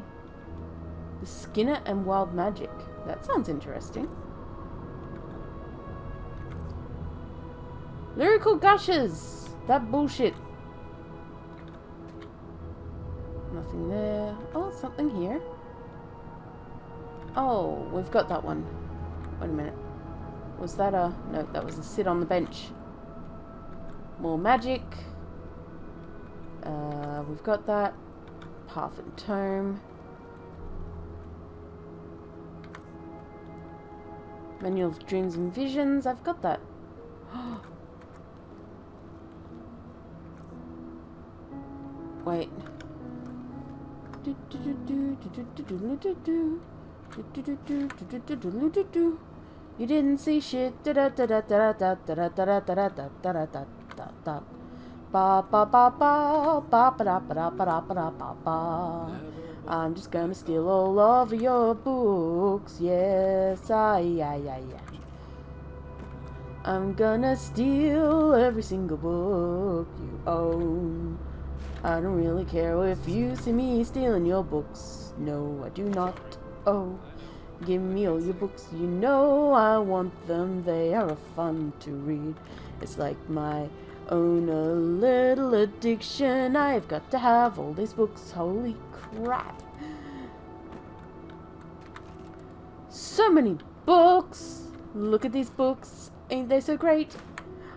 The Skinner and Wild Magic. That sounds interesting. Lyrical Gushes! That bullshit. Nothing there. Oh, something here. Oh, we've got that one. Wait a minute. Was that a... No, that was a sit on the bench. More magic. We've got that. Path and Tome. Manual of Dreams and Visions. I've got that. Wait. You didn't see shit. I'm just gonna steal all of your books. Yes, yeah. I'm gonna steal every single book you own. I don't really care if you see me stealing your books. No, I do not. Oh, give me all your books. You know I want them. They are fun to read. It's like my own a little addiction. I've got to have all these books. Holy crap. So many books. Look at these books. Ain't they so great?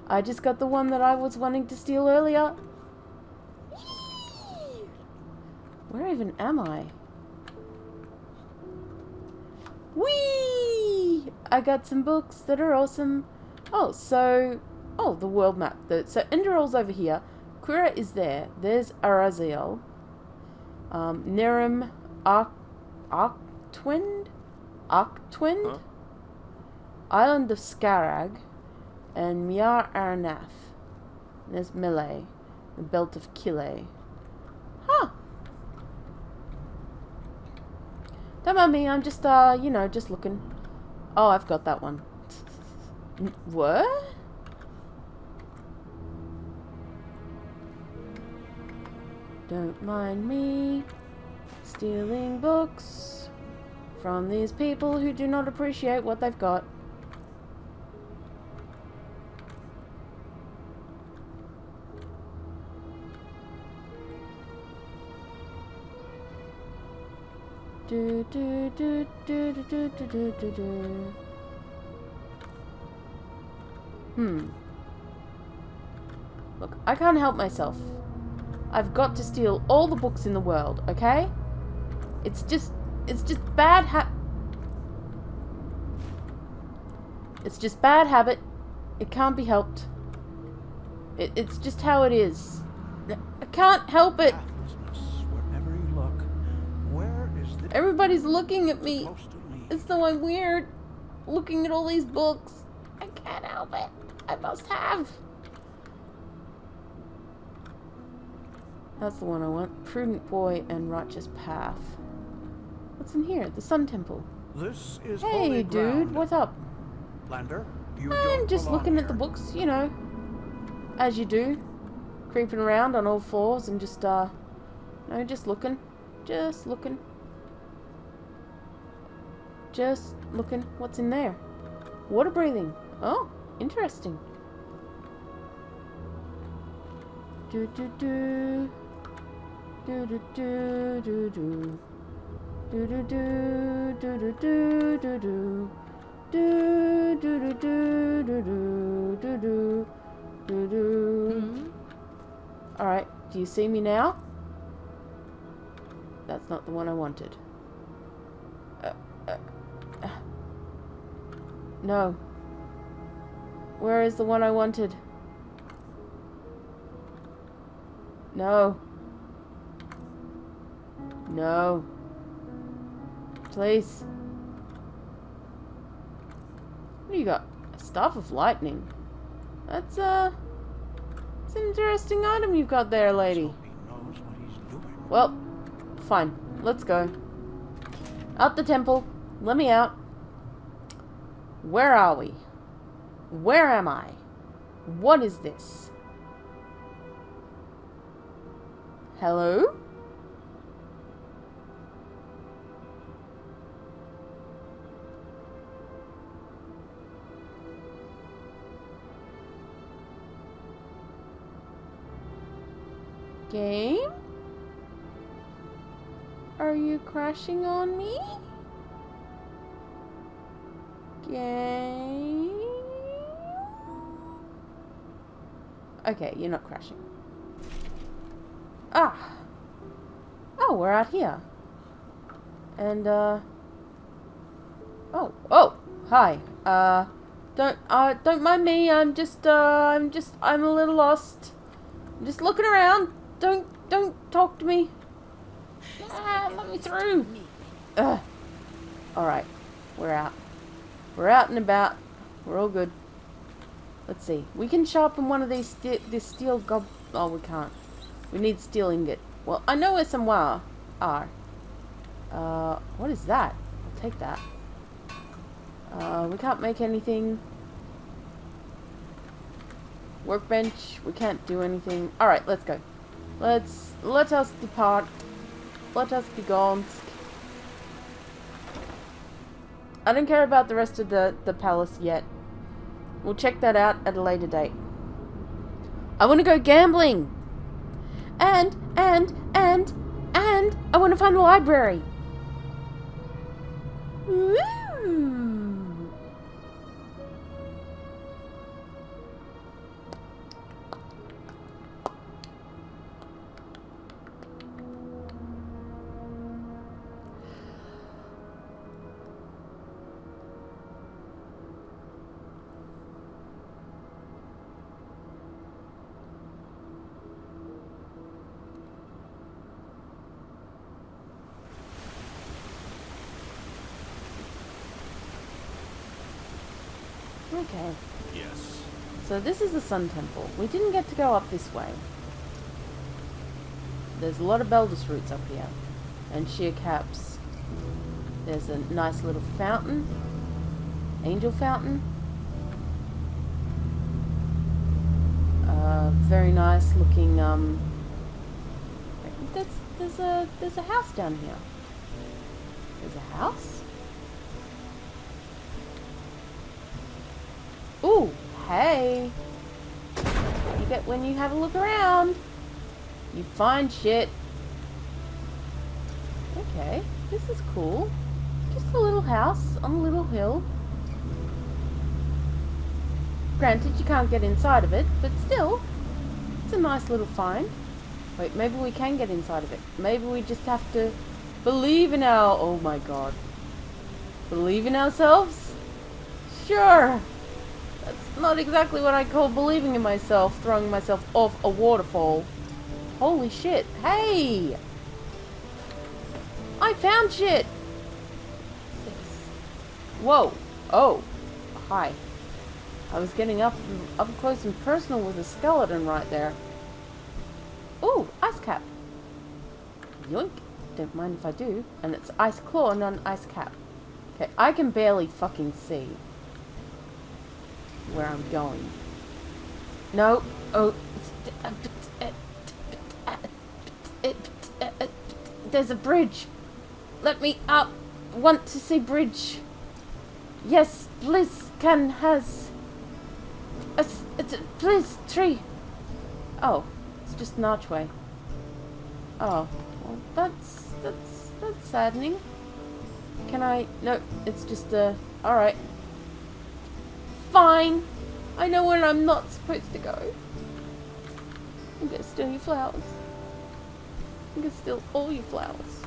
I just got the one that I was wanting to steal earlier. Where even am I? Whee! I got some books that are awesome. Oh, so... Oh, the world map. So Enderal's over here. Quira is there. There's Araziel. Nerim Arktwind? Huh? Island of Skarag. And Miar Arnath. There's Melee. The Belt of Kile. Huh. Don't mind me, I'm just, you know, just looking. Oh, I've got that one. What? Don't mind me stealing books from these people who do not appreciate what they've got. Do do do do do do do do do. Look, I can't help myself. I've got to steal all the books in the world, okay? It's just bad It's just bad habit. It can't be helped. It's just how it is. I can't help it. Wherever you look, where is the... Everybody's looking at me. supposed to lead? It's so I'm weird. Looking at all these books. I can't help it. I must have. That's the one I want. Prudent Boy and Righteous Path. What's in here? The Sun Temple. This is Hey, holy dude. ground. What's up? Lander, you I'm don't just belong looking at the here. books, you know. As you do. Creeping around on all fours and just, no, just looking. Just looking. Just looking. What's in there? Water breathing. Oh, interesting. Do do do. Do do do do do. Do do do do do do do do. Do do do do do do do do do. Alright, do you see me now? That's not the one I wanted. No. Where is the one I wanted? No. No. Please. What do you got? A staff of lightning. That's it's an interesting item you've got there, lady. So he knows what he's doing. Well, fine. Let's go. Out the temple. Let me out. Where are we? Where am I? What is this? Hello? Game? Are you crashing on me? Game? Okay, you're not crashing. Ah! Oh, we're out here. And, oh, hi. Don't mind me, I'm a little lost. I'm just looking around. Don't talk to me. Ah, let me through. Ugh. Alright, we're out. We're out and about. We're all good. Let's see. We can sharpen one of these this steel oh, we can't. We need steel ingot. Well, I know where some wire are. What is that? I'll take that. We can't make anything. Workbench. We can't do anything. Alright, let's go. Let us depart. Let us be gone. I don't care about the rest of the palace yet. We'll check that out at a later date. I want to go gambling. And I want to find the library. Woo! Okay. Yes. So this is the Sun Temple. We didn't get to go up this way. There's a lot of Beldus roots up here. And sheer caps. There's a nice little fountain. Angel fountain. Very nice looking, there's a house down here. There's a house? Ooh, hey. You get when you have a look around. You find shit. Okay, this is cool. Just a little house on a little hill. Granted, you can't get inside of it, but still, it's a nice little find. Wait, maybe we can get inside of it. Maybe we just have to believe in our... Oh my god. Believe in ourselves? Sure. That's not exactly what I call believing in myself, throwing myself off a waterfall. Holy shit. Hey! I found shit! Whoa. Oh. Hi. I was getting up close and personal with a skeleton right there. Ooh, ice cap. Yoink. Don't mind if I do. And it's ice claw, not an ice cap. Okay, I can barely fucking see where I'm going. No. Oh. There's a bridge. Let me up. Want to see bridge. Yes, please can has. Please, tree. Oh, it's just an archway. Oh, well, that's saddening. Can I? No, it's just a. All right. Fine. I know where I'm not supposed to go. I'm gonna steal your flowers. I'm gonna steal all your flowers.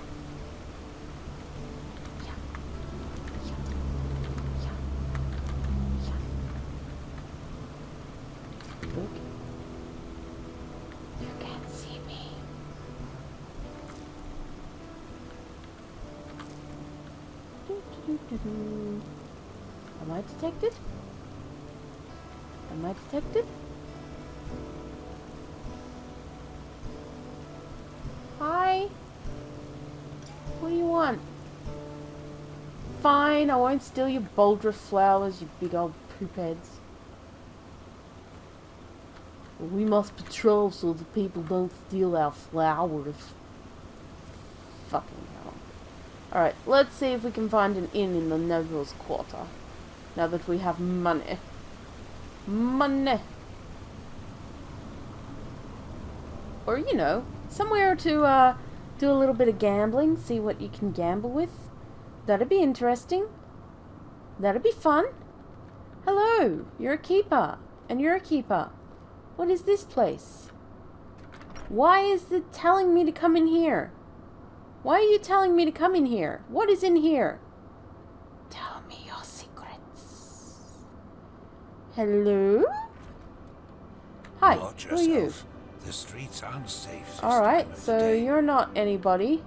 Look. You can't see me. Am I detected? Am I detected? Hi? What do you want? Fine, I won't steal your bulrus flowers, you big old poop heads. We must patrol so the people don't steal our flowers. Fucking hell. Alright, let's see if we can find an inn in the Neville's Quarter. Now that we have money. Money! Or, you know, somewhere to do a little bit of gambling, see what you can gamble with. That'd be interesting. That'd be fun. Hello, you're a keeper. And you're a keeper. What is this place? Why is it telling me to come in here? Why are you telling me to come in here? What is in here? Tell me your secrets. Hello? Hi, Watch who are you? yourself. The streets aren't safe. this time Alright, of so day. you're not anybody.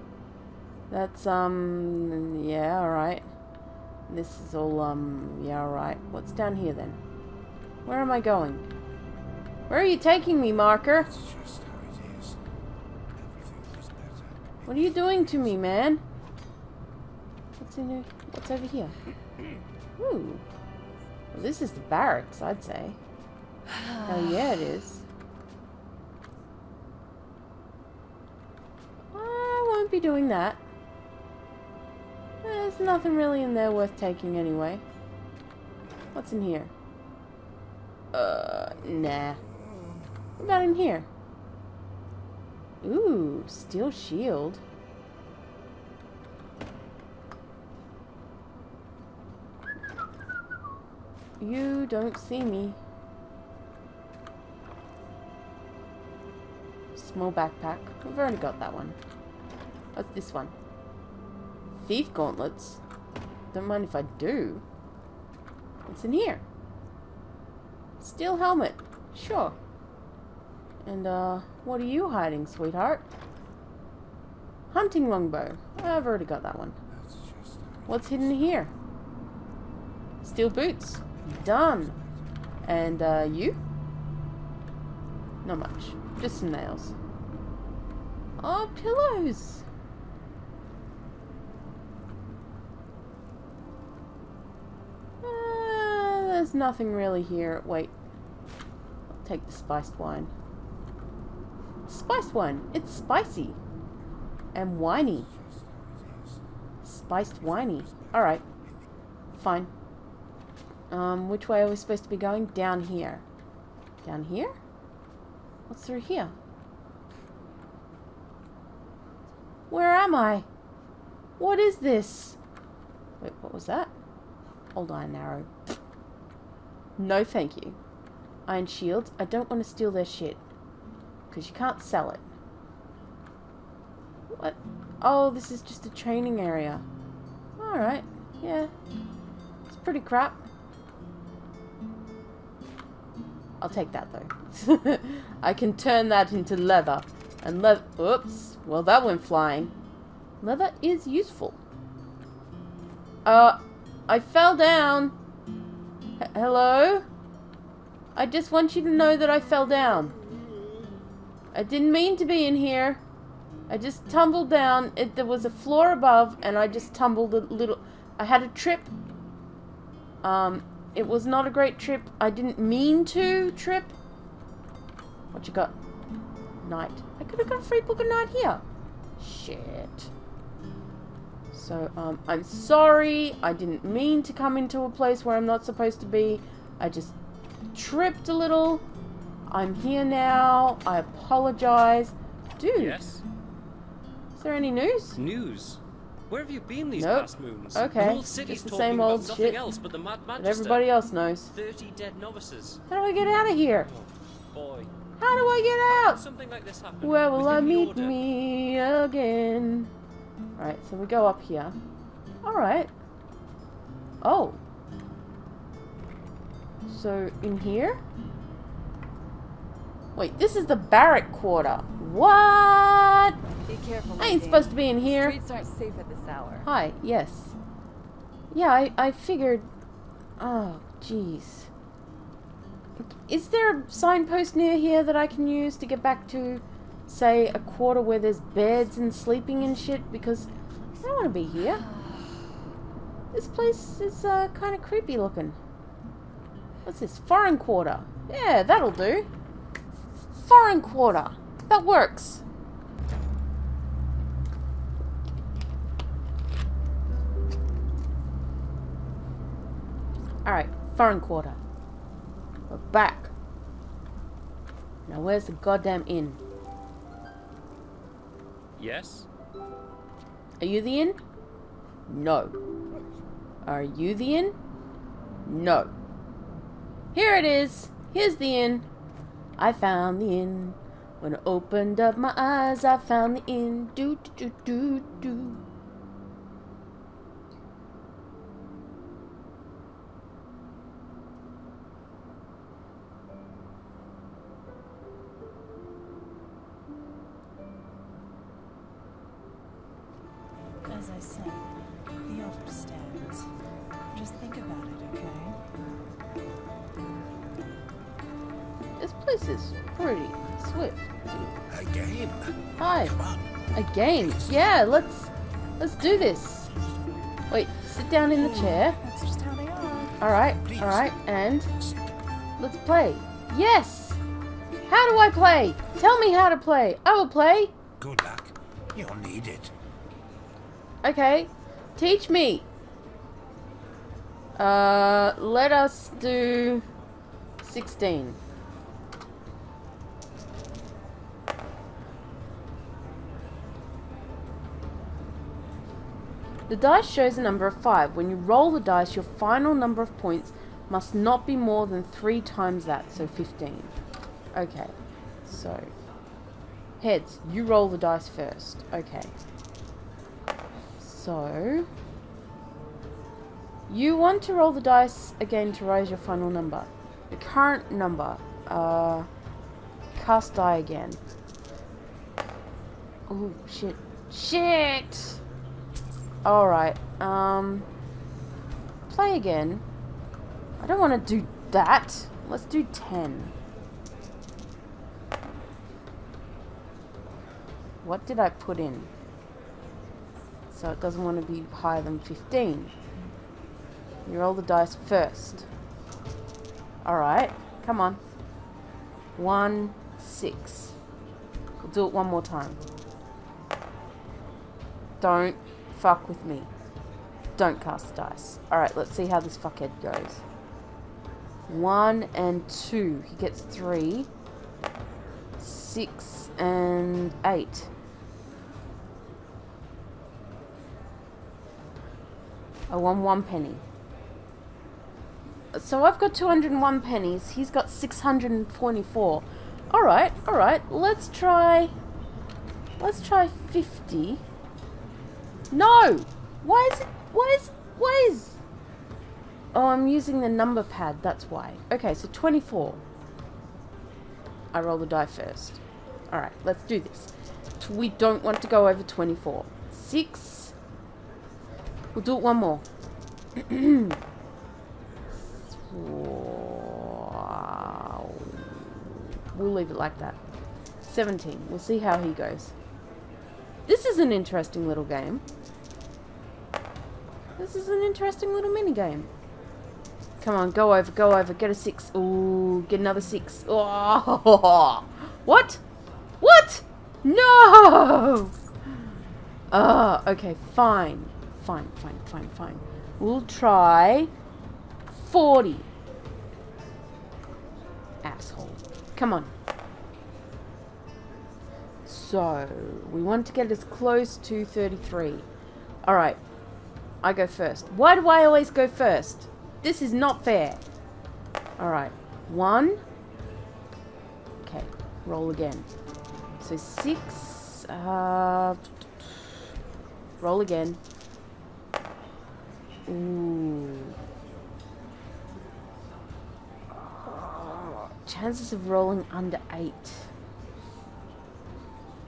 That's, yeah, alright. This is all, yeah, alright. What's down here then? Where am I going? Where are you taking me, Marker? It's just how it is. Everything was better. What are you doing to me, man? What's in here? What's over here? Ooh. Well, this is the barracks, I'd say. Hell yeah, it is. I won't be doing that. There's nothing really in there worth taking anyway. What's in here? Nah. What about in here? Ooh, steel shield. You don't see me. Small backpack. We've already got that one. What's this one? Thief gauntlets. Don't mind if I do. What's in here? Steel helmet. Sure. And, what are you hiding, sweetheart? Hunting longbow. I've already got that one. That's just how it What's hidden here? Steel boots. Done. And, you? Not much. Just some nails. Oh, pillows! There's nothing really here. Wait. I'll take the spiced wine. Spiced wine! It's spicy! And winey. Spiced winey. Alright. Fine. Which way are we supposed to be going? Down here. Down here? What's through here? Where am I? What is this? Wait, what was that? Old iron arrow. No, thank you. Iron shields. I don't want to steal their shit. Because you can't sell it. What? Oh, this is just a training area. Alright. Yeah. It's pretty crap. I'll take that, though. I can turn that into leather. And leather... Oops. Well, that went flying. Leather is useful. I fell down. Hello? I just want you to know that I fell down. I didn't mean to be in here. I just tumbled down. There was a floor above, and I just tumbled a little... I had a trip. It was not a great trip. I didn't mean to trip. What you got? Night. I could have got a free book of night here. Shit. So, I'm sorry. I didn't mean to come into a place where I'm not supposed to be. I just tripped a little. I'm here now. I apologize. Dude. Yes? Is there any news? News? Where have you been these Nope. past moons? Okay. The whole city's Just the talking same about old nothing shit else but the Mad that Magister. everybody else knows. 30 dead novices. How do I get out of here? Boy. How do I get out? Something like this happened. Where will I within the meet Order. me again? Alright, so we go up here. Alright. Oh. So, in here? Wait, this is the barrack quarter. What? Be careful. I ain't supposed to be in here. Streets aren't safe at this hour. Hi, yes. Yeah, I figured... Oh, jeez. Is there a signpost near here that I can use to get back to, say, a quarter where there's beds and sleeping and shit? Because I don't want to be here. This place is kind of creepy looking. What's this? Foreign quarter. Yeah, that'll do. Foreign quarter. That works. Alright, foreign quarter. We're back. Now where's the goddamn inn? Yes? Are you the inn? No. Are you the inn? No. Here it is. Here's the inn. I found the inn. When I opened up my eyes, I found the inn. Do do do do do. As I said, the offer stands. Just think about it, okay? This place is pretty swift. A game. Hi. Come on. A game. Yeah, let's do this. Wait, sit down in the chair. That's just how they are. Alright, and let's play. Yes! How do I play? Tell me how to play. I will play. Good luck. You'll need it. Okay, teach me. Let us do 16. The dice shows a number of 5. When you roll the dice, your final number of points must not be more than 3 times that, so 15. Okay, so heads, you roll the dice first. Okay. So, you want to roll the dice again to raise your final number. The current number. Cast die again. Oh, shit. Shit! Alright, play again. I don't want to do that. Let's do 10. What did I put in? So it doesn't want to be higher than 15. You roll the dice first. Alright, come on. 1, 6. We'll do it one more time. Don't fuck with me. Don't cast the dice. Alright, let's see how this fuckhead goes. 1 and 2. He gets 3. 6 and 8. I won 1 penny. So I've got 201 pennies. He's got 624. Alright. Let's try 50. No! Why is... Oh, I'm using the number pad, that's why. Okay, so 24. I roll the die first. Alright, let's do this. We don't want to go over 24. 6. We'll do it one more. Wow. We'll leave it like that. 17. We'll see how he goes. This is an interesting little game. This is an interesting little mini game. Come on, go over. Get a 6. Ooh, get another 6. Oh, what? What? No! Okay, fine. Fine. We'll try 40. Asshole. Come on. So, we want to get as close to 33. Alright. I go first. Why do I always go first? This is not fair. Alright. 1. Okay. Roll again. So 6. Roll again. Ooh. Chances of rolling under 8.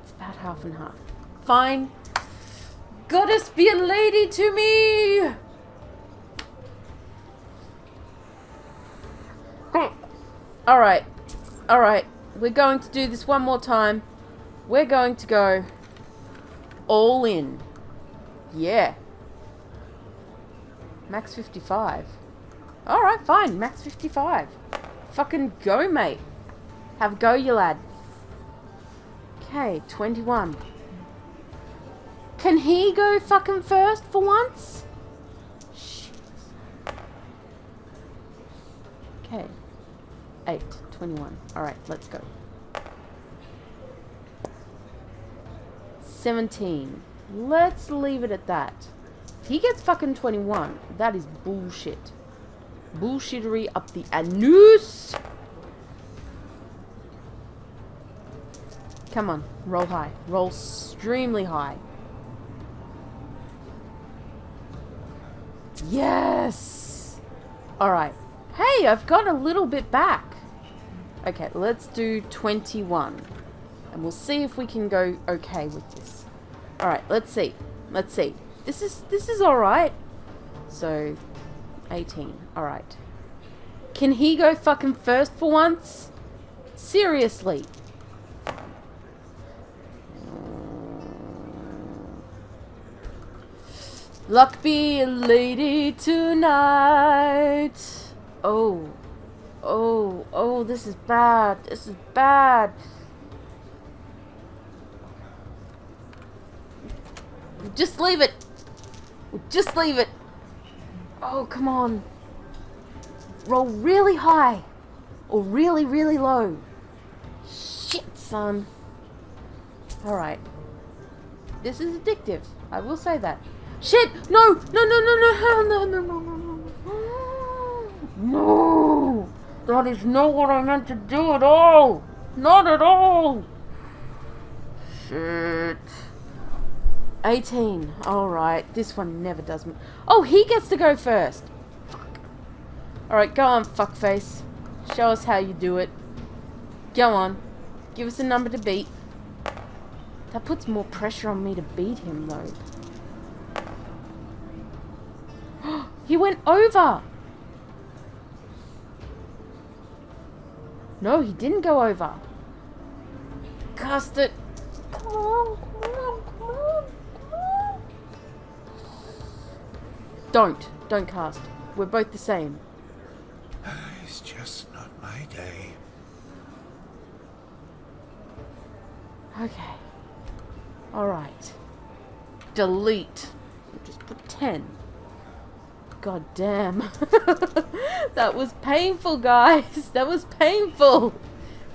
It's about half and half. Fine. Goddess be a lady to me! Alright. Alright. We're going to do this one more time. We're going to go all in. Yeah. Max 55. Alright, fine. Max 55. Fucking go, mate. Have a go, you lad. Okay, 21. Can he go fucking first for once? Shit. Okay. 8. 21. Alright, let's go. 17. Let's leave it at that. If he gets fucking 21, that is bullshit. Bullshittery up the anus. Come on, roll high. Roll extremely high. Yes! Alright. Hey, I've got a little bit back. Okay, let's do 21. And we'll see if we can go okay with this. Alright, let's see. Let's see. This is alright. So, 18. Alright. Can he go fucking first for once? Seriously. Luck be a lady tonight. Oh. Oh. Oh, this is bad. This is bad. Just leave it. Just leave it. Oh, come on. Roll really high. Or really, really low. Shit, son. Alright. This is addictive. I will say that. Shit! No! No, no, no, no, no, no, no, no, no. No! That is not what I meant to do at all! Not at all! Shit. 18. Alright, this one never does me. Oh, he gets to go first. Fuck. Alright, go on, fuckface. Show us how you do it. Go on. Give us a number to beat. That puts more pressure on me to beat him, though. He went over! No, he didn't go over. Cast it. Come on, come on, come on, come on. Don't cast. We're both the same. It's just not my day. Okay. Alright. Delete. We'll just put 10. God damn. That was painful, guys. That was painful.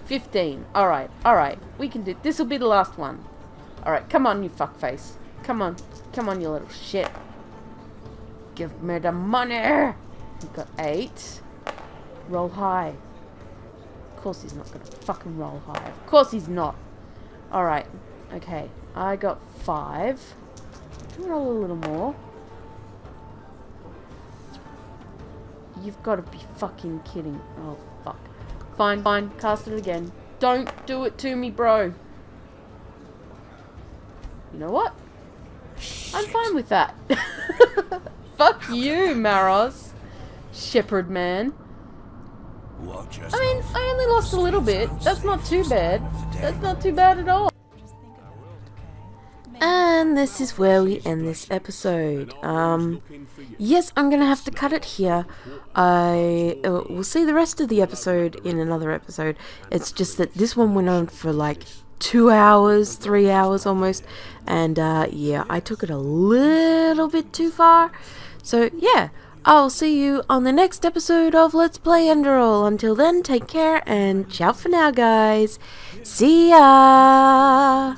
15. Alright, alright. We can do this. Will be the last one. Alright, come on, you fuckface. Come on. Come on, you little shit. Give me the money. You've got 8. Roll high. Of course he's not gonna fucking roll high. Of course he's not. Alright. Okay. I got 5. Roll a little more. You've got to be fucking kidding. Oh, fuck. Fine, fine. Cast it again. Don't do it to me, bro. You know what? I'm fine with that. Fuck you, Maros. Shepherd man. I mean, I only lost a little bit. That's not too bad. That's not too bad at all. Just think about it, okay? And this is where we end this episode. Yes, I'm gonna have to cut it here. We'll see the rest of the episode in another episode. It's just that this one went on for like 2 hours, 3 hours almost, and yeah, I took it a little bit too far. So yeah, I'll see you on the next episode of Let's Play Enderal. Until then, take care and ciao for now, guys. See ya!